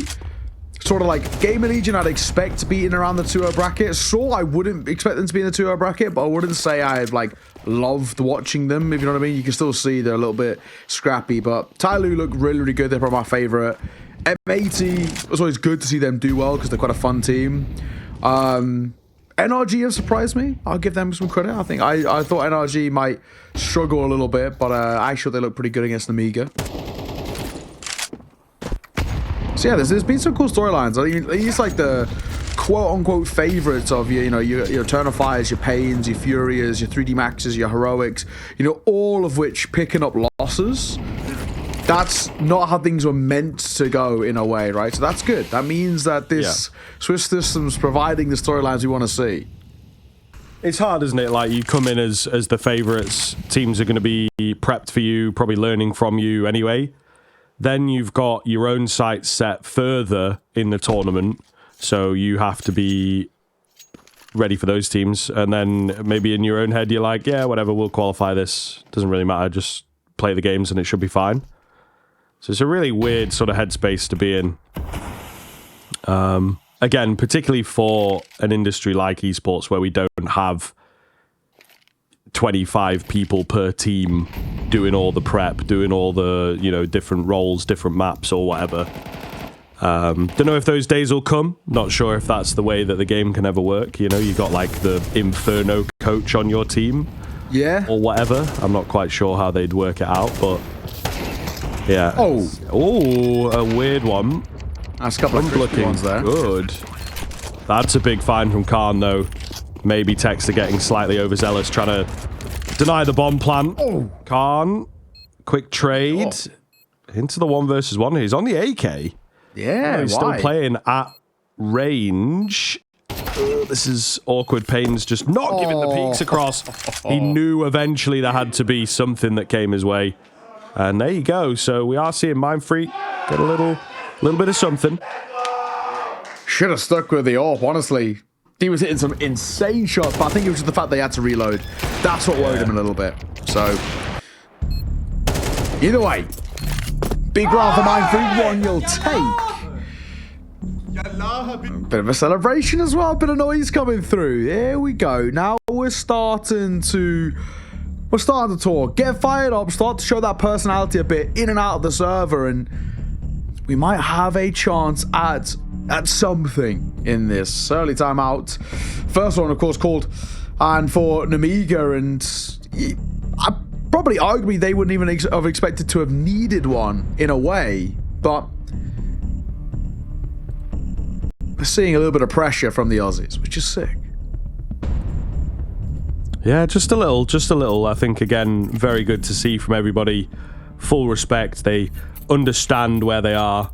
Sort of like Gamer Legion, I'd expect to be in around the 2-0 bracket. Saw, I wouldn't expect them to be in the 2-0 bracket, but I wouldn't say I've like loved watching them, if you know what I mean. You can still see they're a little bit scrappy, but Tyloo look really, really good. They're probably my favorite. M80 was always good to see them do well because they're quite a fun team. NRG have surprised me. I'll give them some credit. I think I thought NRG might struggle a little bit, but actually they look pretty good against Nemiga. So yeah, there's been some cool storylines. I mean, these like the quote-unquote favorites of your Turnifiers, your Pains, your Furias, your 3D Maxes, your Heroics, all of which picking up losses. That's not how things were meant to go in a way, right? So that's good. That means that this Swiss system's providing the storylines we want to see. It's hard, isn't it? Like, you come in as the favourites, teams are going to be prepped for you, probably learning from you anyway. Then you've got your own sights set further in the tournament, so you have to be ready for those teams. And then maybe in your own head, you're like, yeah, whatever, we'll qualify this. Doesn't really matter, just play the games and it should be fine. So it's a really weird sort of headspace to be in. Again, particularly for an industry like esports where we don't have 25 people per team doing all the prep, doing all the, different roles, different maps or whatever. Don't know if those days will come. Not sure if that's the way that the game can ever work. You've got like the Inferno coach on your team. Yeah. Or whatever. I'm not quite sure how they'd work it out, but... yeah. Oh, a weird one. That's a couple of crispy ones there. Good. That's a big find from Khan, though. Maybe Texter getting slightly overzealous, trying to deny the bomb plant. Oh. Khan, quick trade. Into the 1 versus 1. He's on the AK. Yeah, he's still playing at range. This is awkward. Pains just not giving the peeks across. He knew eventually there had to be something that came his way. And there you go. So we are seeing Mindfreak get a little bit of something. Should have stuck with the AWP, honestly. He was hitting some insane shots, but I think it was just the fact they had to reload. That's what worried him a little bit. So, either way, big round for Mindfreak. One you'll take. A bit of a celebration as well. A bit of noise coming through. Here we go. Now we're starting to talk. Get fired up. Start to show that personality a bit in and out of the server, and we might have a chance at something in this early timeout. First one, of course, called and for Nemiga, and I probably arguably they wouldn't even have expected to have needed one in a way, but we're seeing a little bit of pressure from the Aussies, which is sick. Yeah, just a little. I think, again, very good to see from everybody. Full respect. They understand where they are.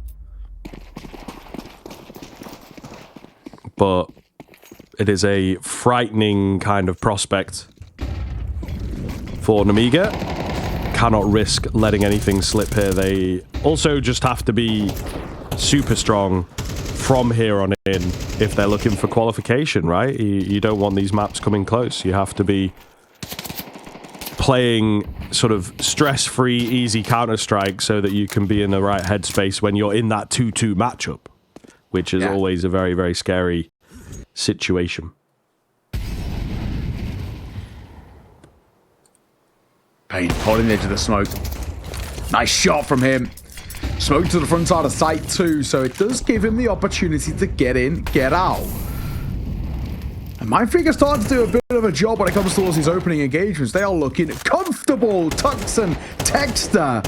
But it is a frightening kind of prospect for Nemiga. Cannot risk letting anything slip here. They also just have to be super strong from here on in if they're looking for qualification, right? You don't want these maps coming close. You have to be playing sort of stress-free, easy Counter-Strike so that you can be in the right headspace when you're in that 2-2 matchup, which is always a very, very scary situation. Pain holding the edge of the smoke. Nice shot from him. Smoke to the front side of site too, so it does give him the opportunity to get in, get out. And Mindfreak has started to do a bit of a job when it comes towards these opening engagements. They are looking comfortable. Tux and Texter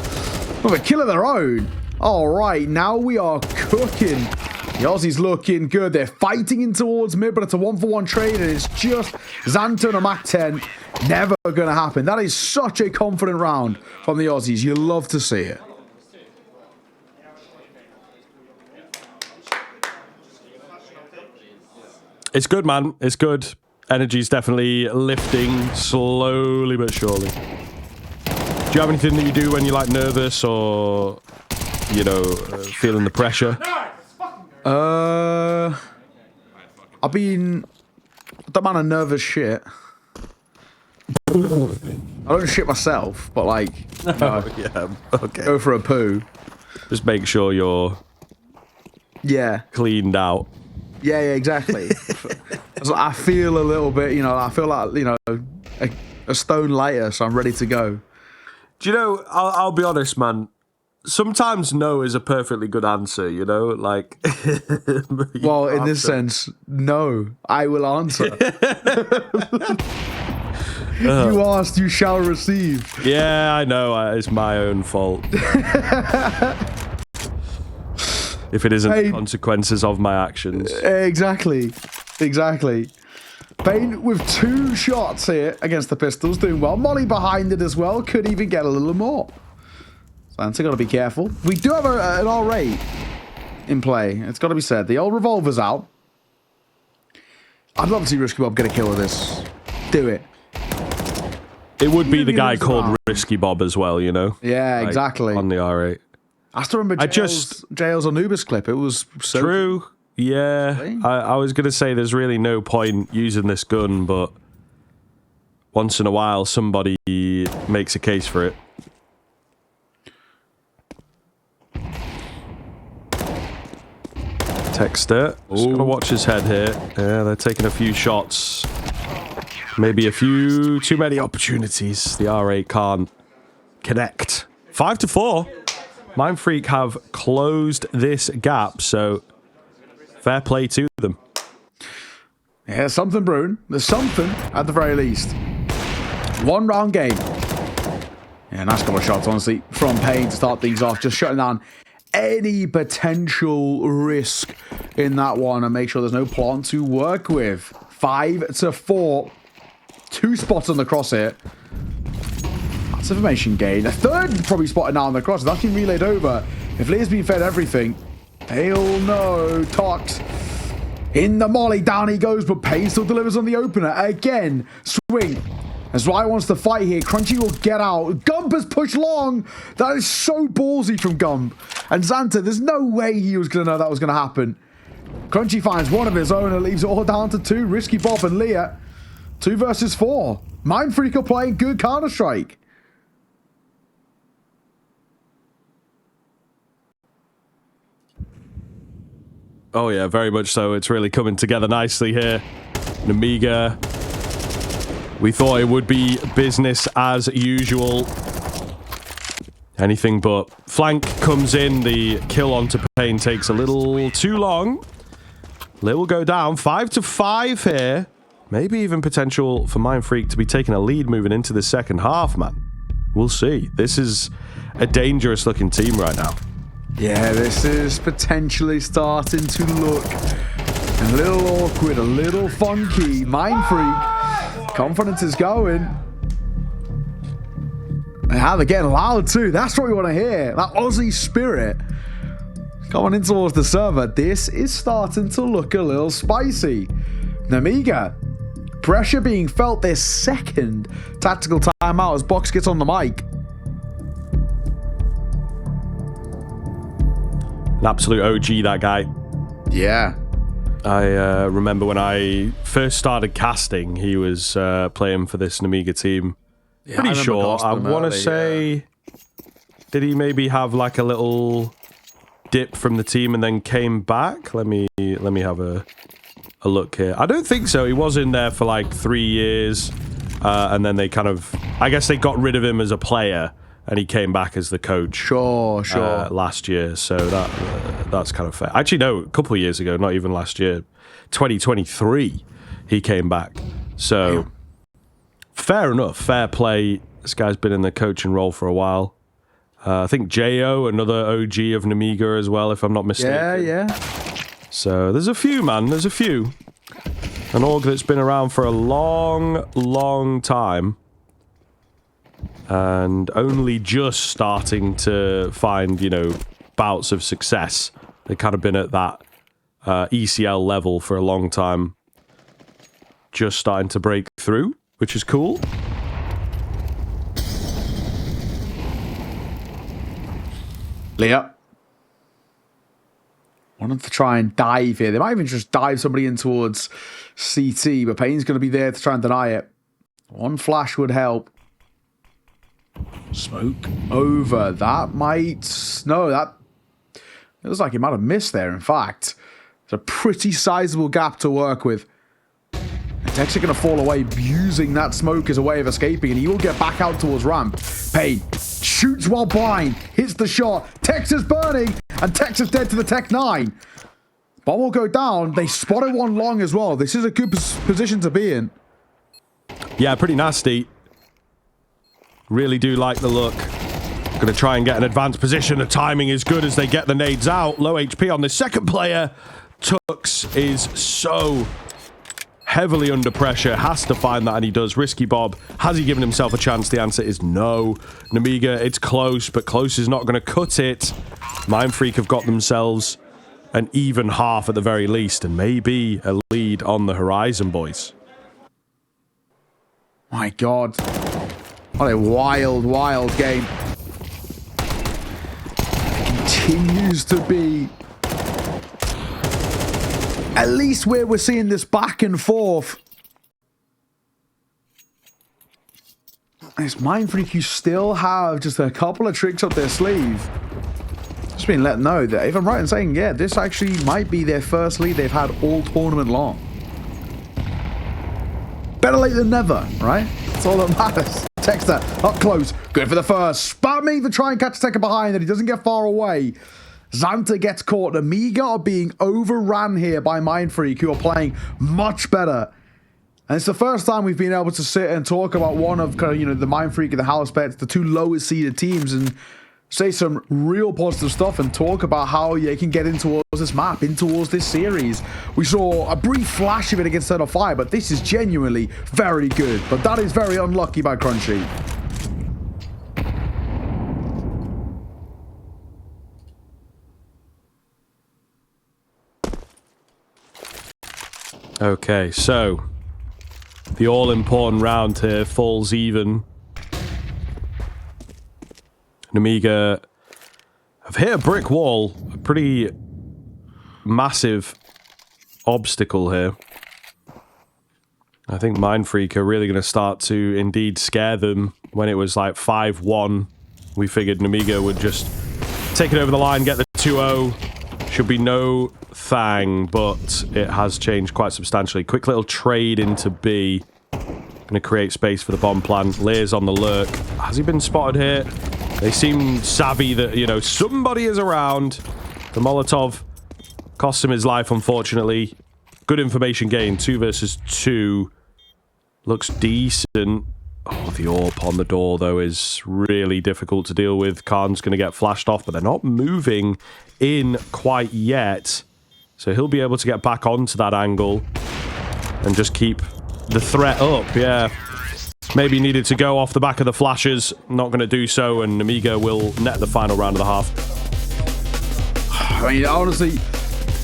with a kill of their own. All right, now we are cooking. The Aussies looking good. They're fighting in towards mid, but it's a 1-for-1 trade, and it's just Xanto and a Mac 10. Never going to happen. That is such a confident round from the Aussies. You love to see it. It's good, man. It's good. Energy's definitely lifting slowly but surely. Do you have anything that you do when you're like nervous or, feeling the pressure? I've been that man of nervous shit. I don't shit myself, but like, go for a poo. Just make sure you're cleaned out. Yeah, exactly. So I feel a little bit, I feel like, a stone lighter, so I'm ready to go. Do you know, I'll be honest, man. sometimes no is a perfectly good answer, you know? Like, well, in this sense, no, I will answer. You asked, you shall receive. Yeah, I know. It's my own fault. If it isn't the consequences of my actions. Exactly. Payne with 2 shots here against the Pistols, doing well. Molly behind it as well. Could even get a little more. Santa got to be careful. We do have an R8 in play. It's got to be said. The old revolver's out. I'd love to see Risky Bob get a kill with this. Do it. It would be the guy called Risky Bob as well, you know? Yeah, like, exactly. On the R8. I still remember JL's Anubis clip. It was so true. Yeah. I was going to say there's really no point using this gun, but once in a while somebody makes a case for it. Texter. Just got to watch his head here. Yeah, they're taking a few shots. Maybe a few too many opportunities. The R8 can't connect. 5-4. Mindfreak have closed this gap, so fair play to them. Yeah, something brewing. There's something at the very least. 1 round game. Yeah, nice couple of shots, honestly, from Payne to start things off. Just shutting down any potential risk in that one and make sure there's no plant to work with. 5-4. 2 spots on the crosshair. That's information gain. A 3rd probably spotted now on the cross. That's been relayed over. If Leah's been fed everything, hell no. Tox in the molly. Down he goes, but Payne still delivers on the opener. Again, swing. As Ryan wants to fight here, Crunchy will get out. Gump has pushed long. That is so ballsy from Gump. And Xanta, there's no way he was going to know that was going to happen. Crunchy finds one of his own and leaves it all down to 2. Risky Bob and Leah. 2 versus 4. Mindfreak are playing good Counter-Strike. Oh yeah, very much so. It's really coming together nicely here. Nemiga. We thought it would be business as usual. Anything but. Flank comes in. The kill onto Payne takes a little too long. Lit will go down. 5-5 here. Maybe even potential for Mindfreak to be taking a lead moving into the second half, man. We'll see. This is a dangerous looking team right now. Yeah, this is potentially starting to look a little awkward, a little funky. Mindfreak, confidence is going. And how they're getting loud too. That's what we want to hear. That Aussie spirit coming in towards the server. This is starting to look a little spicy. Nemiga, pressure being felt. Their second tactical timeout as Box gets on the mic. An absolute OG, that guy. Yeah. I remember when I first started casting, he was playing for this Nemiga team. Yeah, Pretty sure. I want to say, did he maybe have like a little dip from the team and then came back? Let me have a look here. I don't think so. He was in there for like 3 years, and then they kind of, I guess they got rid of him as a player. And he came back as the coach. Sure. Last year, so that's kind of fair. Actually, no, a couple of years ago, not even last year, 2023, he came back. So, fair enough, fair play. This guy's been in the coaching role for a while. I think Jo, another OG of Nemiga as well, if I'm not mistaken. Yeah. So there's a few, man. There's a few. An org that's been around for a long, long time. And only just starting to find, you know, bouts of success. They've kind of been at that ECL level for a long time. Just starting to break through, which is cool. Leah. Wanted to try and dive here. They might even just dive somebody in towards CT, but Payne's going to be there to try and deny it. One flash would help. Smoke over. That might... No, that... It looks like he might have missed there, in fact. It's a pretty sizable gap to work with. And Tech's going to fall away, using that smoke as a way of escaping, and he will get back out towards ramp. Payne, shoots while blind, hits the shot. Texas burning, and Texas dead to the Tech 9. Bomb will go down. They spotted one long as well. This is a good position to be in. Yeah, pretty nasty. Really do like the look. Going to try and get an advanced position. The timing is good as they get the nades out. Low HP on this second player. Tux is so heavily under pressure. Has to find that, and he does. Risky Bob. Has he given himself a chance? The answer is no. Nemiga, it's close, but close is not going to cut it. Mindfreak have got themselves an even half at the very least, and maybe a lead on the horizon, boys. My God. What a wild, wild game. Continues to be at least where we're seeing this back and forth. It's Mindfreak who still have just a couple of tricks up their sleeve. Just been let know that, if I'm right in saying, yeah, this actually might be their first lead they've had all tournament long. Better late than never, right? That's all that matters. Texter up close, good for the first. Spamming to try and catch a second behind, and he doesn't get far away. Xanta gets caught. Nemiga are being overran here by Mindfreak, who are playing much better. And it's the first time we've been able to sit and talk about one of, the Mindfreak and the House Pets, the two lowest seeded teams, and say some real positive stuff and talk about how they can get in towards this map, in towards this series. We saw a brief flash of it against Set of Fire, but this is genuinely very good. But that is very unlucky by Crunchy. Okay, so the all-important round here falls even. Nemiga have hit a brick wall, a pretty massive obstacle here. I think Mindfreak are really going to start to indeed scare them. When it was like 5-1, we figured Nemiga would just take it over the line, get the 2-0. Should be no thang, but it has changed quite substantially. Quick little trade into B. Going to create space for the bomb plan. Lear's on the lurk. Has he been spotted here? They seem savvy that, somebody is around. The Molotov cost him his life, unfortunately. Good information gain. 2 versus 2. Looks decent. Oh, the AWP on the door, though, is really difficult to deal with. Khan's going to get flashed off, but they're not moving in quite yet. So he'll be able to get back onto that angle and just keep the threat up. Yeah. Maybe needed to go off the back of the flashes. Not going to do so, and Nemiga will net the final round of the half. I mean, honestly,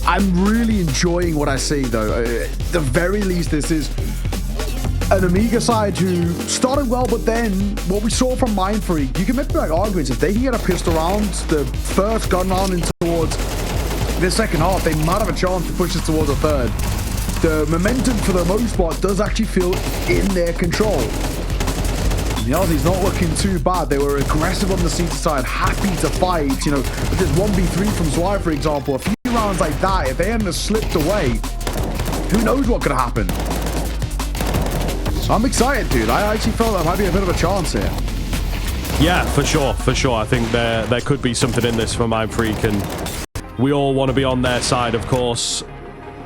I'm really enjoying what I see, though. At the very least, this is an Nemiga side who started well, but then what we saw from Mindfreak, you can make arguments. If they can get a pistol round, the first gun round in towards the second half, they might have a chance to push us towards a third. The momentum, for the most part, does actually feel in their control. And the Aussies not looking too bad. They were aggressive on the seated side, happy to fight. With this 1v3 from Zwei, for example, a few rounds like that, if they hadn't slipped away, who knows what could happen. So I'm excited, dude. I actually felt there might be a bit of a chance here. Yeah, for sure, for sure. I think there could be something in this for Mindfreak, and we all want to be on their side, of course.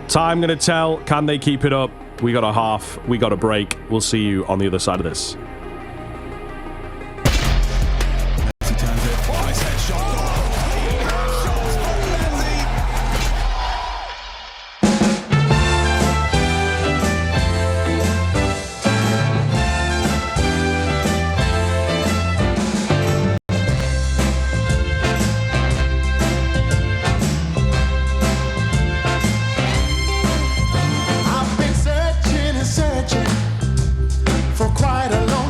Time going to tell. Can they keep it up? We got a half. We got a break. We'll see you on the other side of this. For quite a long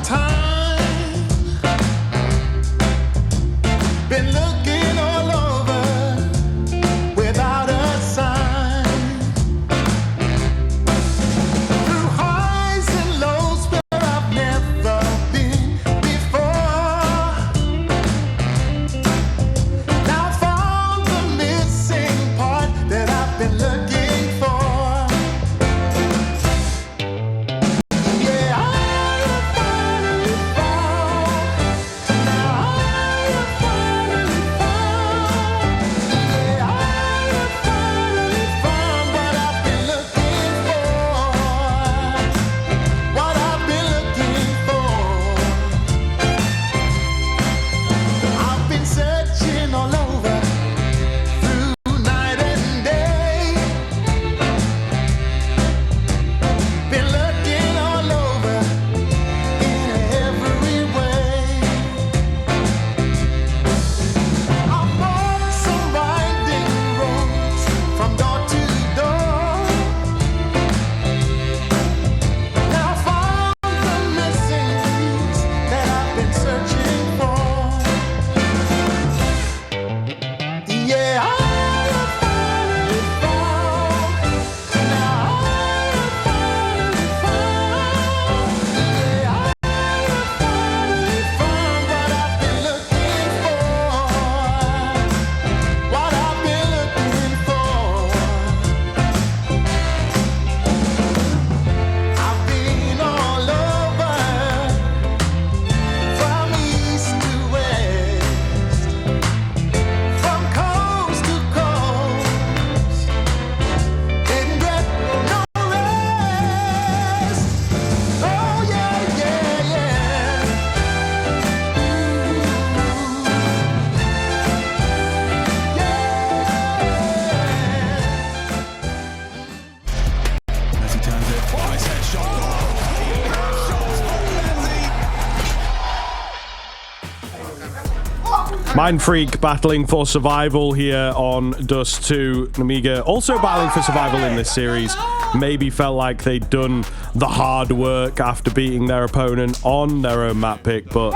Mindfreak battling for survival here on Dust2. Nemiga also battling for survival in this series. Maybe felt like they'd done the hard work after beating their opponent on their own map pick, but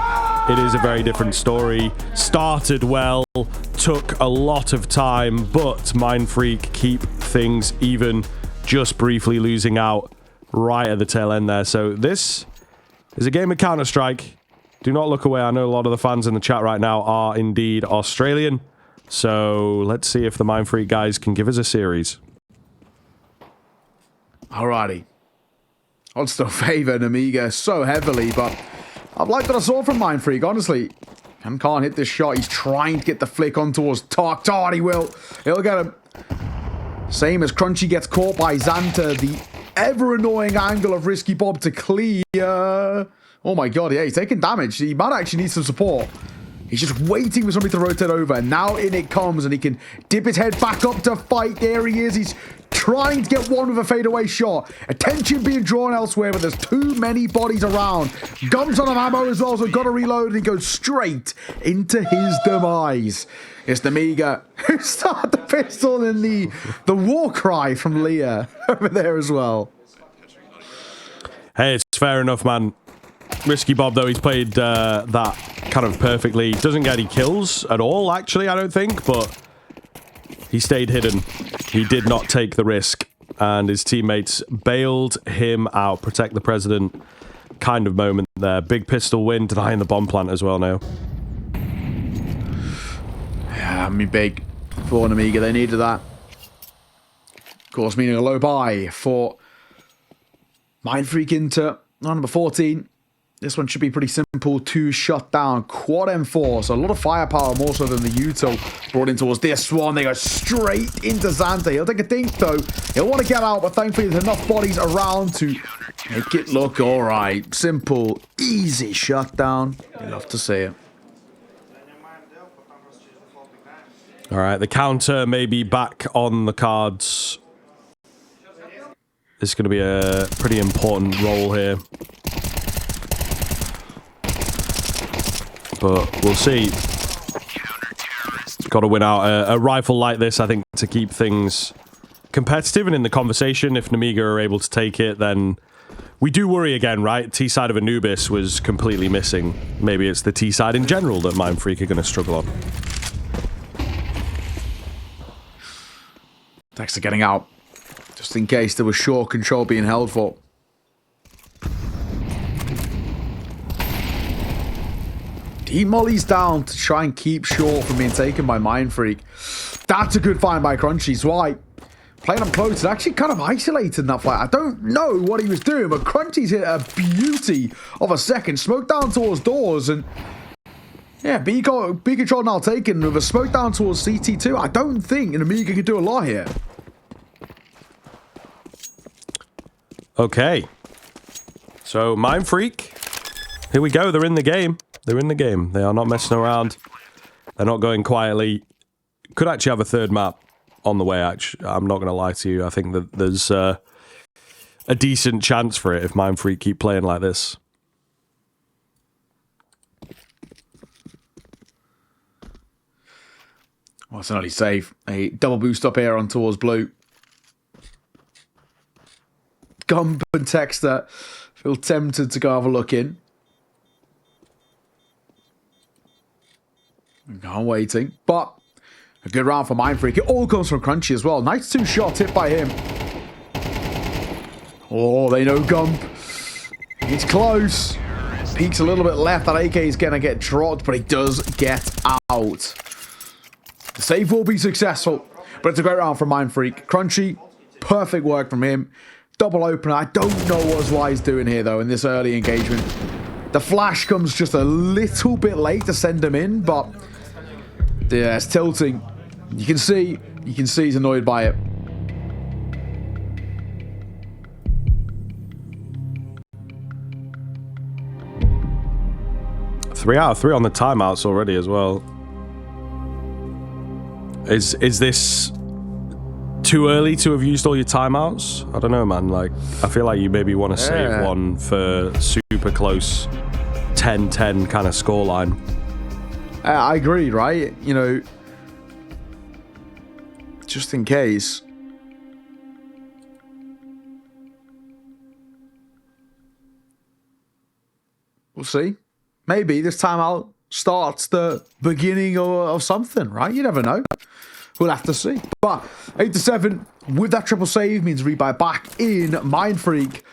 it is a very different story. Started well, took a lot of time, but Mindfreak keep things even, just briefly losing out right at the tail end there. So this is a game of Counter-Strike. Do not look away. I know a lot of the fans in the chat right now are indeed Australian. So let's see if the Mindfreak guys can give us a series. Alrighty. Odds still favour Nemiga so heavily, but I've liked what I saw from Mindfreak, honestly. Can't hit this shot. He's trying to get the flick on towards Tark. He will. He'll get him. Same as Crunchy gets caught by Xanta. The ever-annoying angle of Risky Bob to clear. Oh my god, yeah, he's taking damage. He might actually need some support. He's just waiting for somebody to rotate over. And now in it comes, and he can dip his head back up to fight. There he is. He's trying to get one with a fadeaway shot. Attention being drawn elsewhere, but there's too many bodies around. Guns on ammo as well, so got to reload, and he goes straight into his demise. It's Nemiga who started the pistol in the war cry from Leah over there as well. Hey, it's fair enough, man. Risky Bob, though, he's played that kind of perfectly. Doesn't get any kills at all, actually, I don't think, but he stayed hidden. He did not take the risk, and his teammates bailed him out. Protect the president kind of moment there. Big pistol win, denying the bomb plant as well now. Yeah, I mean, big for Nemiga. They needed that. Of course, meaning a low buy for Mindfreak into number 14. This one should be pretty simple to shut down. Quad M4, so a lot of firepower, more so than the Util brought in towards this one. They go straight into Xanta. He'll take a dink, though. He'll want to get out, but thankfully there's enough bodies around to make it look all right. Simple, easy shutdown. You love to see it. All right, the counter may be back on the cards. This is going to be a pretty important role here. But we'll see. Got to win out a rifle like this, I think, to keep things competitive and in the conversation. If Nemiga are able to take it, then we do worry again, right? T-side of Anubis was completely missing. Maybe it's the T-side in general that Mindfreak are going to struggle on. Dexter getting out, just in case there was short control being held for. He mollies down to try and keep short from being taken by Mindfreak. That's a good find by Crunchy. So I playing him close. It's actually kind of isolated in that fight. I don't know what he was doing, but Crunchy's hit a beauty of a second. Smoke down towards doors, and yeah, B control now taken with a smoke down towards CT2. I don't think Nemiga can do a lot here. Okay. So Mindfreak, here we go. They're in the game. They're in the game. They are not messing around. They're not going quietly. Could actually have a third map on the way, actually. I'm not going to lie to you. I think that there's a decent chance for it if Mindfreak keep playing like this. Well, it's an early save. A double boost up here on towards blue. Gump and Texter feel tempted to go have a look in. I'm waiting, but a good round for Mindfreak. It all comes from Crunchy as well. Nice 2 shot hit by him. Oh, they know Gump. It's close. Peeks a little bit left. That AK is going to get dropped, but he does get out. The save will be successful, but it's a great round for Mindfreak. Crunchy, perfect work from him. Double opener. I don't know what Zwy's doing here, though, in this early engagement. The flash comes just a little bit late to send him in, but yeah, it's tilting. You can see he's annoyed by it. Three out of 3 on the timeouts already as well. Is this too early to have used all your timeouts? I don't know, man. Like, I feel like you maybe want to save one for super close 10-10 kind of scoreline. I agree, right? You know, just in case. We'll see. Maybe this timeout starts the beginning of something, right? You never know. We'll have to see. But 8-7 with that triple save means rebuy back in Mindfreak.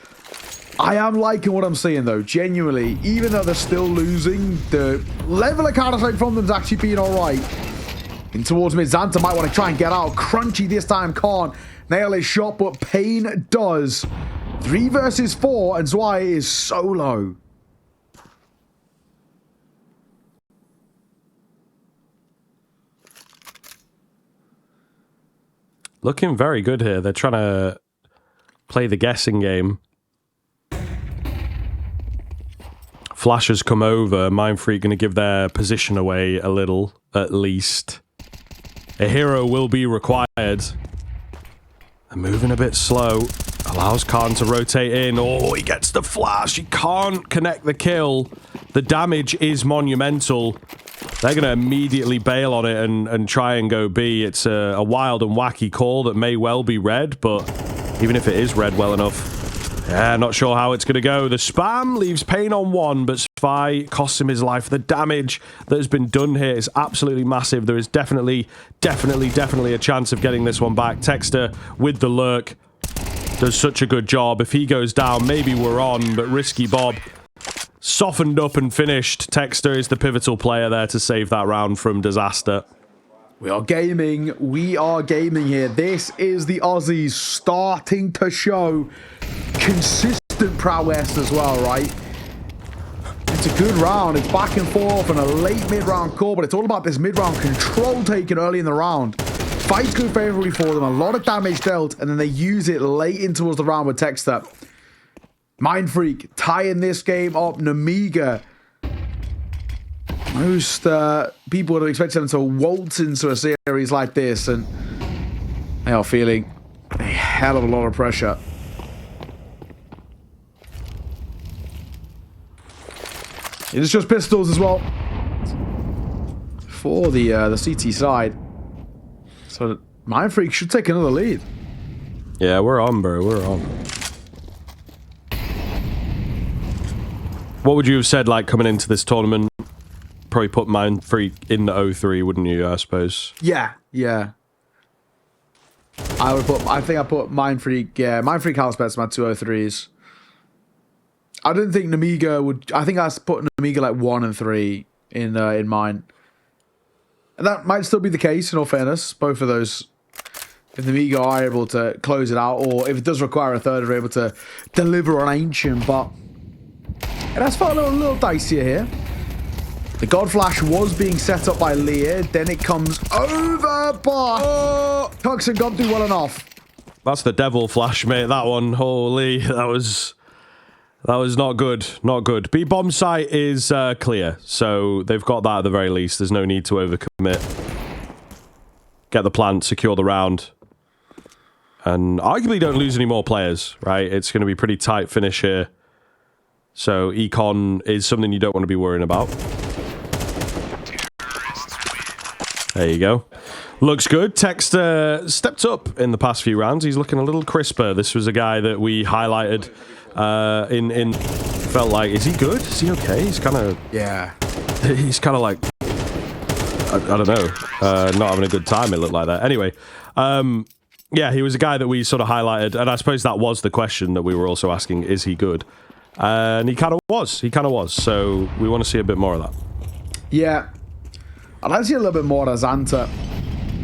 I am liking what I'm seeing, though. Genuinely, even though they're still losing, the level of counter-strike from them is actually being all right. In towards mid, Xanta might want to try and get out. Crunchy this time can't nail his shot, but Pain does. 3 versus 4, and Zwei is solo. Looking very good here. They're trying to play the guessing game. Flashers come over. Mindfreak going to give their position away a little, at least. A hero will be required. They're moving a bit slow. Allows Khan to rotate in. Oh, he gets the flash. He can't connect the kill. The damage is monumental. They're going to immediately bail on it and try and go B. It's a wild and wacky call that may well be read, but even if it is read well enough, yeah, not sure how it's going to go. The spam leaves Pain on 1, but Spy costs him his life. The damage that has been done here is absolutely massive. There is definitely a chance of getting this one back. Texter with the lurk does such a good job. If he goes down, maybe we're on, but Risky Bob softened up and finished. Texter is the pivotal player there to save that round from disaster. We are gaming. We are gaming here. This is the Aussies starting to show consistent prowess as well, right? It's a good round. It's back and forth and a late mid-round call, but it's all about this mid-round control taken early in the round. Fights go favorably for them. A lot of damage dealt, and then they use it late in towards the round with Texter. Mindfreak tying this game up. Nemiga. Most people would have expected them to waltz into a series like this, and they are feeling a hell of a lot of pressure. It is just pistols as well for the CT side. So Mindfreak should take another lead. Yeah, we're on, bro. We're on. What would you have said, like, coming into this tournament? Probably put Mindfreak in the 0-3, wouldn't you, I suppose? Yeah. I think I put Mindfreak, yeah, Mindfreak house bets my 203s. I didn't think Nemiga would, I think I put Nemiga like 1 and 3 in mine. And that might still be the case, in all fairness. Both of those, if Nemiga are able to close it out, or if it does require a third, they're able to deliver on Ancient, but it has felt a little dicier here. The God Flash was being set up by Lear, then it comes over, but Tuxon got do well enough. That's the Devil Flash, mate, that one. Holy, that was not good. Not good. B bomb site is clear, so they've got that at the very least. There's no need to overcommit. Get the plant, secure the round, and arguably don't lose any more players, right? It's going to be a pretty tight finish here. So Econ is something you don't want to be worrying about. There you go. Looks good. Texter stepped up in the past few rounds. He's looking a little crisper. This was a guy that we highlighted in felt like, is he good? Is he okay? He's kind of... Yeah. He's kind of like... I don't know. Not having a good time, it looked like that. Anyway, yeah, he was a guy that we sort of highlighted, and I suppose that was the question that we were also asking, is he good? And he kind of was. He kind of was. So we want to see a bit more of that. Yeah. I'd like to see a little bit more of Xanta.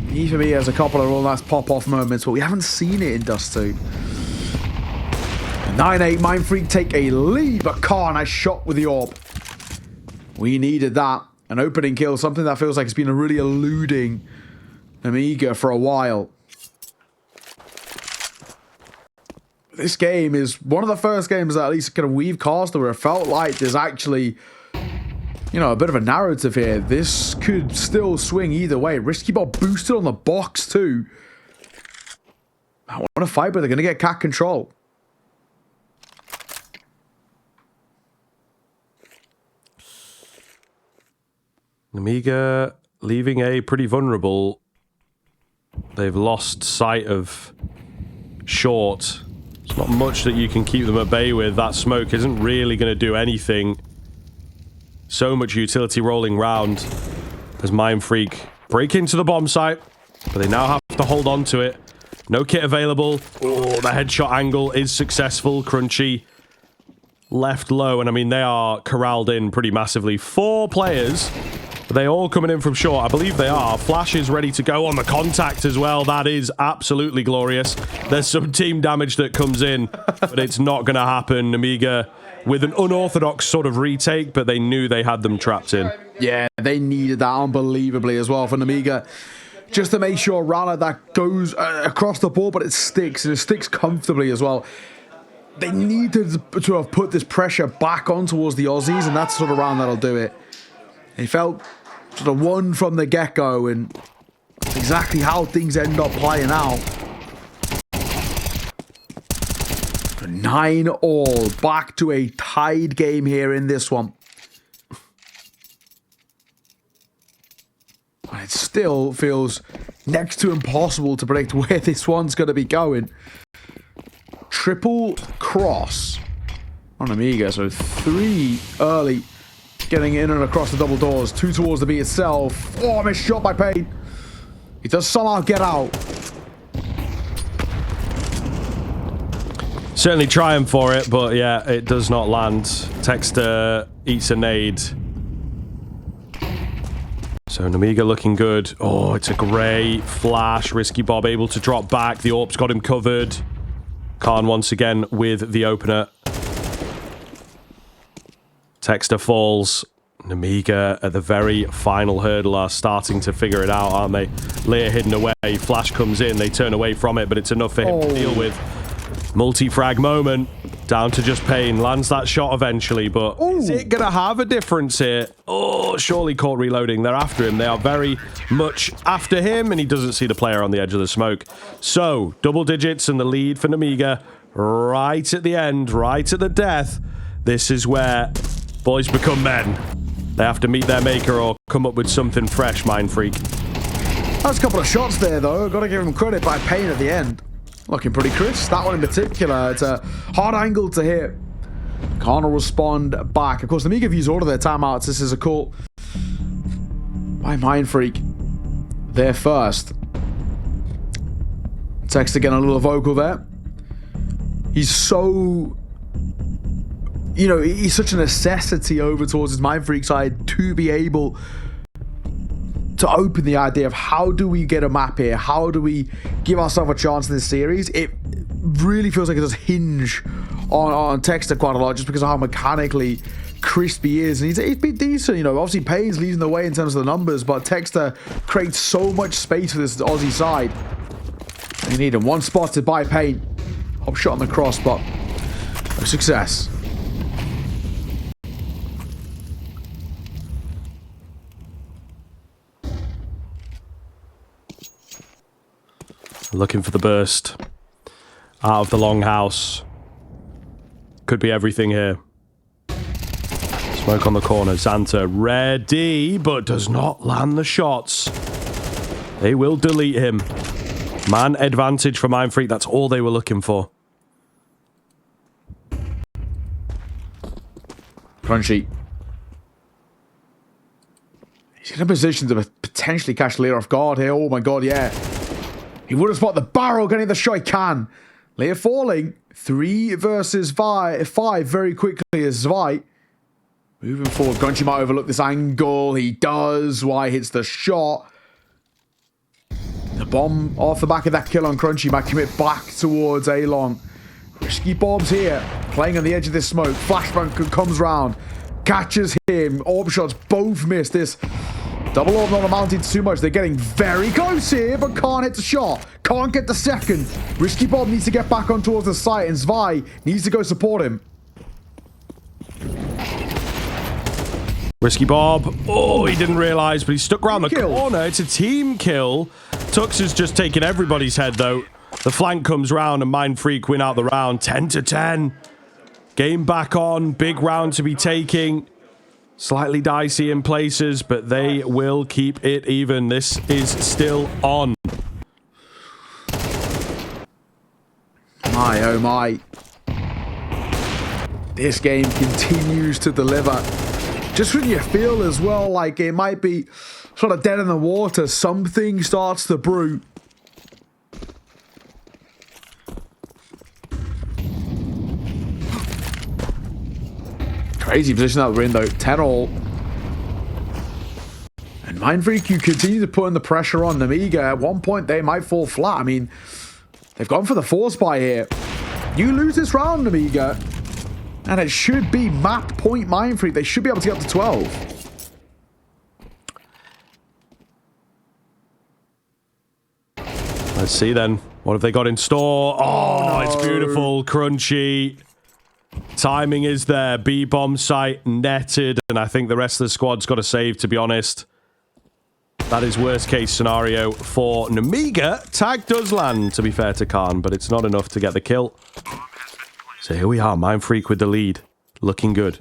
He, for me, has a couple of real nice pop-off moments, but we haven't seen it in Dust2. 9-8, Mindfreak take a lead, but Khan has shot with the orb. We needed that. An opening kill, something that feels like it's been really eluding Nemiga for a while. This game is one of the first games that at least kind of we've cast where it felt like there's actually, you know, a bit of a narrative here. This could still swing either way. Risky Bob boosted on the box too. I want to fight, but they're going to get cat control. Nemiga leaving A pretty vulnerable. They've lost sight of short. There's not much that you can keep them at bay with. That smoke isn't really going to do anything. So much utility rolling round as Mindfreak break into the bomb site, but they now have to hold on to it. No kit available. Oh, the headshot angle is successful. Crunchy left low, and I mean, they are corralled in pretty massively. 4 players. Are they all coming in from short? I believe they are. Flash is ready to go on the contact as well. That is absolutely glorious. There's some team damage that comes in, but it's not going to happen. Nemiga with an unorthodox sort of retake, but they knew they had them trapped in. Yeah, they needed that unbelievably as well for Nemiga. Just to make sure round like that goes across the board, but it sticks, and it sticks comfortably as well. They needed to have put this pressure back on towards the Aussies, and that's the sort of round that'll do it. They felt sort of won from the get-go, and exactly how things end up playing out. 9-all, back to a tied game here in this one. It still feels next to impossible to predict where this one's going to be going. Triple cross on Nemiga, so 3 early, getting in and across the double doors, 2 towards the B itself. Oh, missed shot by Payne. He does somehow get out. Certainly trying for it, but yeah, it does not land. Texter eats a nade. So Nemiga looking good. Oh, it's a great flash. Risky Bob able to drop back. The AWP's got him covered. Khan once again with the opener. Texter falls. Nemiga at the very final hurdle are starting to figure it out, aren't they? Lear hidden away. Flash comes in. They turn away from it, but it's enough for him to deal with. Multi-frag moment. Down to just Payne. Lands that shot eventually, but is it going to have a difference here? Oh, surely caught reloading. They're after him. They are very much after him, and he doesn't see the player on the edge of the smoke. So, double digits and the lead for Nemiga right at the end, right at the death. This is where boys become men. They have to meet their maker or come up with something fresh, Mindfreak. That's a couple of shots there, though. Got to give him credit by Payne at the end. Looking pretty crisp. That one in particular. It's a hard angle to hit. Can't respond back. Of course, the Nemiga have used all of their timeouts. This is a call by Mindfreak. There first. Text again, a little vocal there. He's so... You know, he's such a necessity over towards his Mindfreak side to be able to open the idea of how do we get a map here? How do we give ourselves a chance in this series? It really feels like it does hinge on Texter quite a lot just because of how mechanically crisp he is. And he's been decent, you know. Obviously, Payne's leading the way in terms of the numbers, but Texter creates so much space for this Aussie side. You need him. One spotted by Payne. Hop shot on the cross, but no success. Looking for the burst out of the longhouse. Could be everything here. Smoke on the corner. Xanta ready, but does not land the shots. They will delete him. Man advantage for Mindfreak. That's all they were looking for. Crunchy. He's in a position to potentially catch Lear off guard here. Oh my god, yeah. He would have spotted the barrel, getting the shot he can. Lear falling. 3 versus 5 very quickly as Zwei. Moving forward, Crunchy might overlook this angle. He does. Why hits the shot. The bomb off the back of that kill on Crunchy might commit back towards A-Long. Risky Bob's here, playing on the edge of this smoke. Flashbang comes round, catches him. Orb shots both miss. This double orb not amounting to too much. They're getting very close here, but can't hit the shot. Can't get the second. Risky Bob needs to get back on towards the site, and Zwei needs to go support him. Risky Bob. Oh, he didn't realize, but he stuck around the corner. It's a team kill. Tux has just taken everybody's head, though. The flank comes round, and Mindfreak win out the round. 10-10. Game back on. Big round to be taking. Slightly dicey in places, but they will keep it even. This is still on. My, oh my. This game continues to deliver. Just when you feel as well like it might be sort of dead in the water, something starts to brew. Crazy position that we're in though. 10-all. And Mindfreak, you continue to put in the pressure on Nemiga. At one point, they might fall flat. I mean, they've gone for the force buy here. You lose this round, Nemiga, and it should be map point Mindfreak. They should be able to get up to 12. Let's see then. What have they got in store? Oh, no. It's beautiful. Crunchy. Timing is there. B-bomb site netted, and I think the rest of the squad's got a save, to be honest. That is worst case scenario for Nemiga. Tag does land, to be fair to Khan, but it's not enough to get the kill. So here we are, Mindfreak with the lead. Looking good.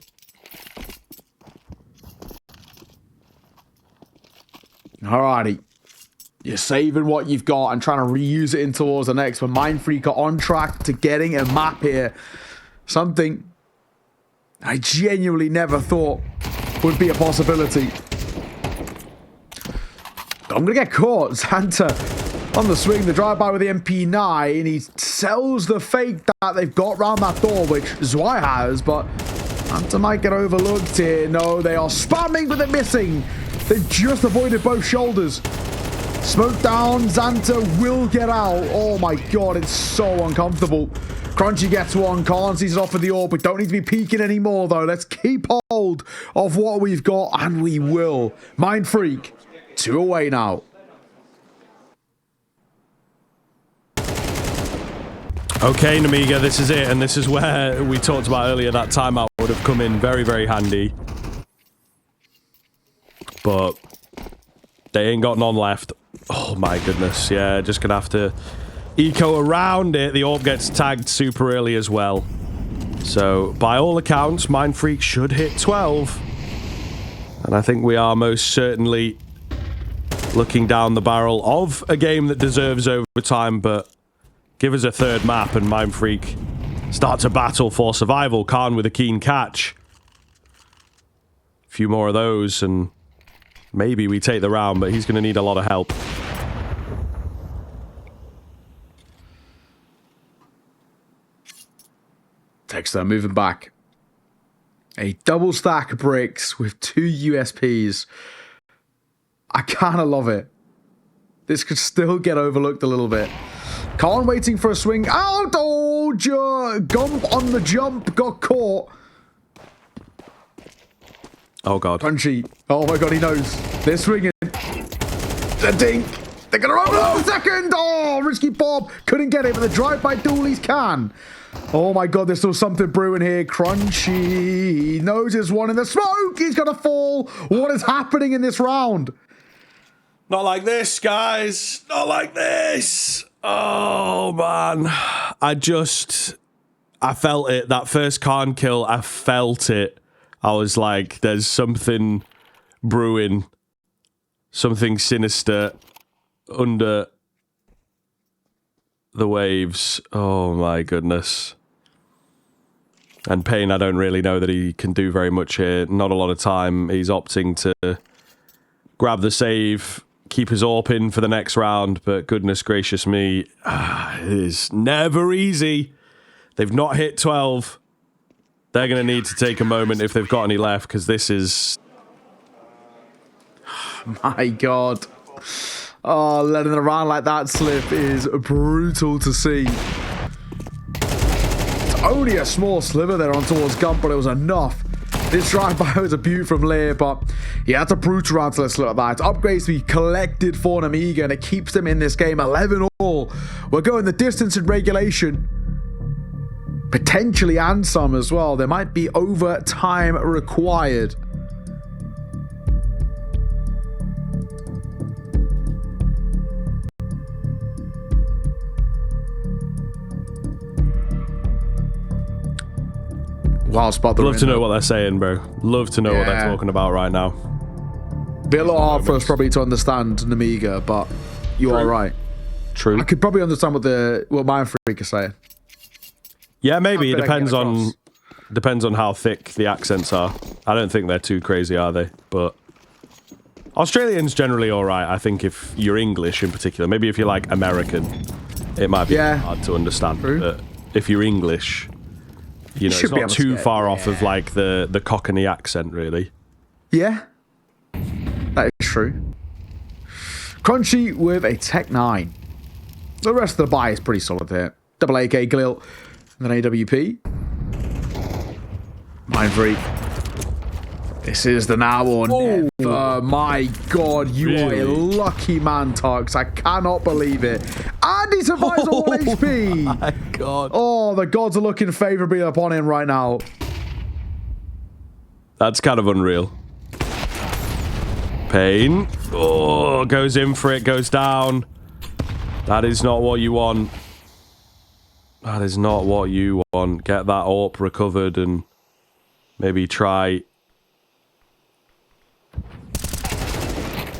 Alrighty. You're saving what you've got and trying to reuse it in towards the next one. Mindfreak are on track to getting a map here. Something I genuinely never thought would be a possibility. I'm going to get caught. Santa on the swing, the drive-by with the MP9, and he sells the fake that they've got round that door, which Zwei has, but Santa might get overlooked here. No, they are spamming, but they're missing. They've just avoided both shoulders. Smoke down, Xanta will get out. Oh my god, it's so uncomfortable. Crunchy gets one, Khan sees it off with the orb. We don't need to be peeking anymore though. Let's keep hold of what we've got, and we will. Mindfreak, 2 away now. Okay, Nemiga, this is it, and this is where we talked about earlier that timeout would have come in very, very handy. But they ain't got none left. Oh my goodness, yeah, just gonna have to eco around it. The orb gets tagged super early as well. So, by all accounts, Mindfreak should hit 12. And I think we are most certainly looking down the barrel of a game that deserves overtime, but give us a third map and Mindfreak starts a battle for survival. Khan with a keen catch. A few more of those and maybe we take the round, but he's going to need a lot of help. Texter moving back. A double stack of bricks with 2 USPs. I kind of love it. This could still get overlooked a little bit. Khan waiting for a swing out. Oh, Gump on the jump. Got caught. Oh, God. Punchy. Oh, my God, he knows. They're swinging. The dink. They're going to run over the second. Oh, risky Bob. Couldn't get it, but the drive-by dualies can. Oh, my God, there's still something brewing here. Crunchy. He knows there's one in the smoke. He's going to fall. What is happening in this round? Not like this, guys. Not like this. Oh, man. I felt it. That first Khan kill, I felt it. I was like, there's something brewing. Something sinister under the waves. Oh, my goodness. And Payne, I don't really know that he can do very much here. Not a lot of time. He's opting to grab the save, keep his AWP in for the next round, but goodness gracious me, it is never easy. They've not hit 12. They're going to need to take a moment if they've got any left, because this is... My God. Oh, letting it around like that slip is brutal to see. It's only a small sliver there on towards Gump, but it was enough. This drive-by was a beaut from Lear, but he had to brute around to let slip like that. Upgrades to be collected for Nemiga, and it keeps them in this game 11-all. We're going the distance in regulation. Potentially and some as well. There might be overtime required. Wild spot. Love to know what they're saying, bro. Love to know what they're talking about right now. Be a lot hard for us probably to understand Nemiga, but you are right. True. I could probably understand what Mindfreak is saying. Yeah, maybe. It depends on how thick the accents are. I don't think they're too crazy, are they? But Australians generally all right. I think if you're English in particular, maybe if you're like American, it might be hard to understand. True. But if you're English, you know, it's not too far off of like the Cockney accent, really. Yeah, that is true. Crunchy with a Tech 9. The rest of the buy is pretty solid here. Double AK Glilt and then AWP. Mindfreak. This is the now or never. My God, you are a lucky man, Tux. I cannot believe it. And he survives on 1 HP. My God. Oh, the gods are looking favorably upon him right now. That's kind of unreal. Pain. Oh, goes in for it, goes down. That is not what you want. That is not what you want. Get that AWP recovered and maybe try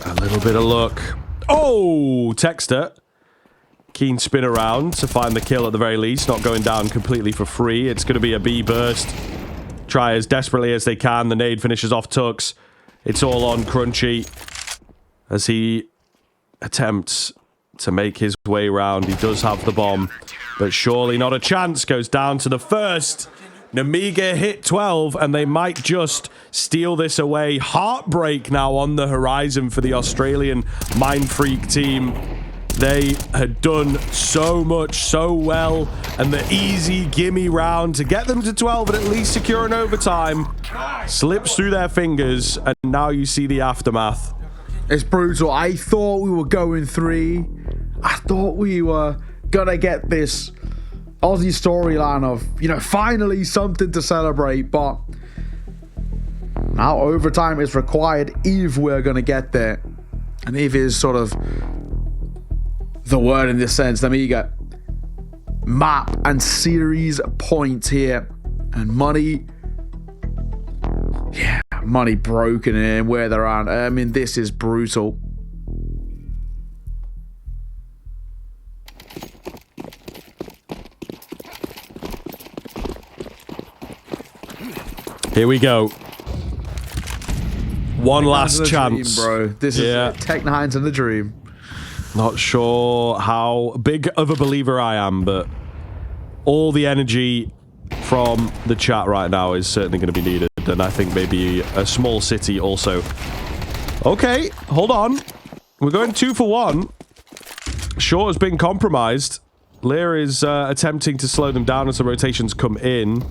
a little bit of luck. Oh, Texter. Keen spin around to find the kill at the very least. Not going down completely for free. It's going to be a B burst. Try as desperately as they can. The nade finishes off Tux. It's all on Crunchy as he attempts to make his way round. He does have the bomb, but surely not a chance. Goes down to the first. Nemiga hit 12, and they might just steal this away. Heartbreak now on the horizon for the Australian Mindfreak team. They had done so much, so well, and the easy gimme round to get them to 12 and at least secure an overtime slips through their fingers, and now you see the aftermath. It's brutal. I thought we were going 3. I thought we were gonna get this Aussie storyline of, you know, finally something to celebrate, but now overtime is required if we're gonna get there. And if is sort of the word in this sense. Nemiga, map and series points here, and money. Yeah, money broken in where they're at. I mean, this is brutal. Here we go. One last chance, dream, bro. This is Tech 9's in the dream. Not sure how big of a believer I am, but all the energy from the chat right now is certainly going to be needed, and I think maybe a small city also. Okay, hold on. We're going 2 for 1. Short has been compromised. Lear is attempting to slow them down as the rotations come in.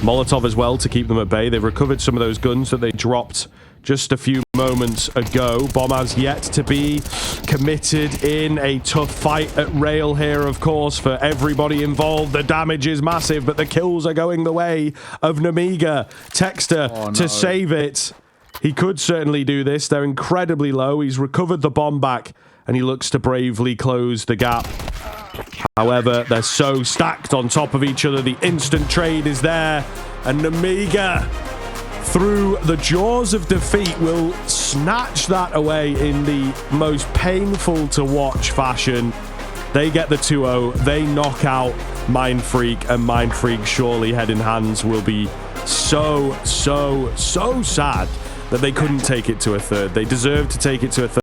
Molotov as well to keep them at bay. They've recovered some of those guns that they dropped just a few moments ago. Bomb has yet to be committed in a tough fight at rail here, of course, for everybody involved. The damage is massive, but the kills are going the way of Nemiga. Texter to save it. He could certainly do this. They're incredibly low. He's recovered the bomb back, and he looks to bravely close the gap. However, they're so stacked on top of each other. The instant trade is there, and Nemiga, through the jaws of defeat, will snatch that away in the most painful to watch fashion. They get the 2-0. They knock out Mindfreak, and Mindfreak surely head in hands will be so sad that they couldn't take it to a third. They deserve to take it to a third.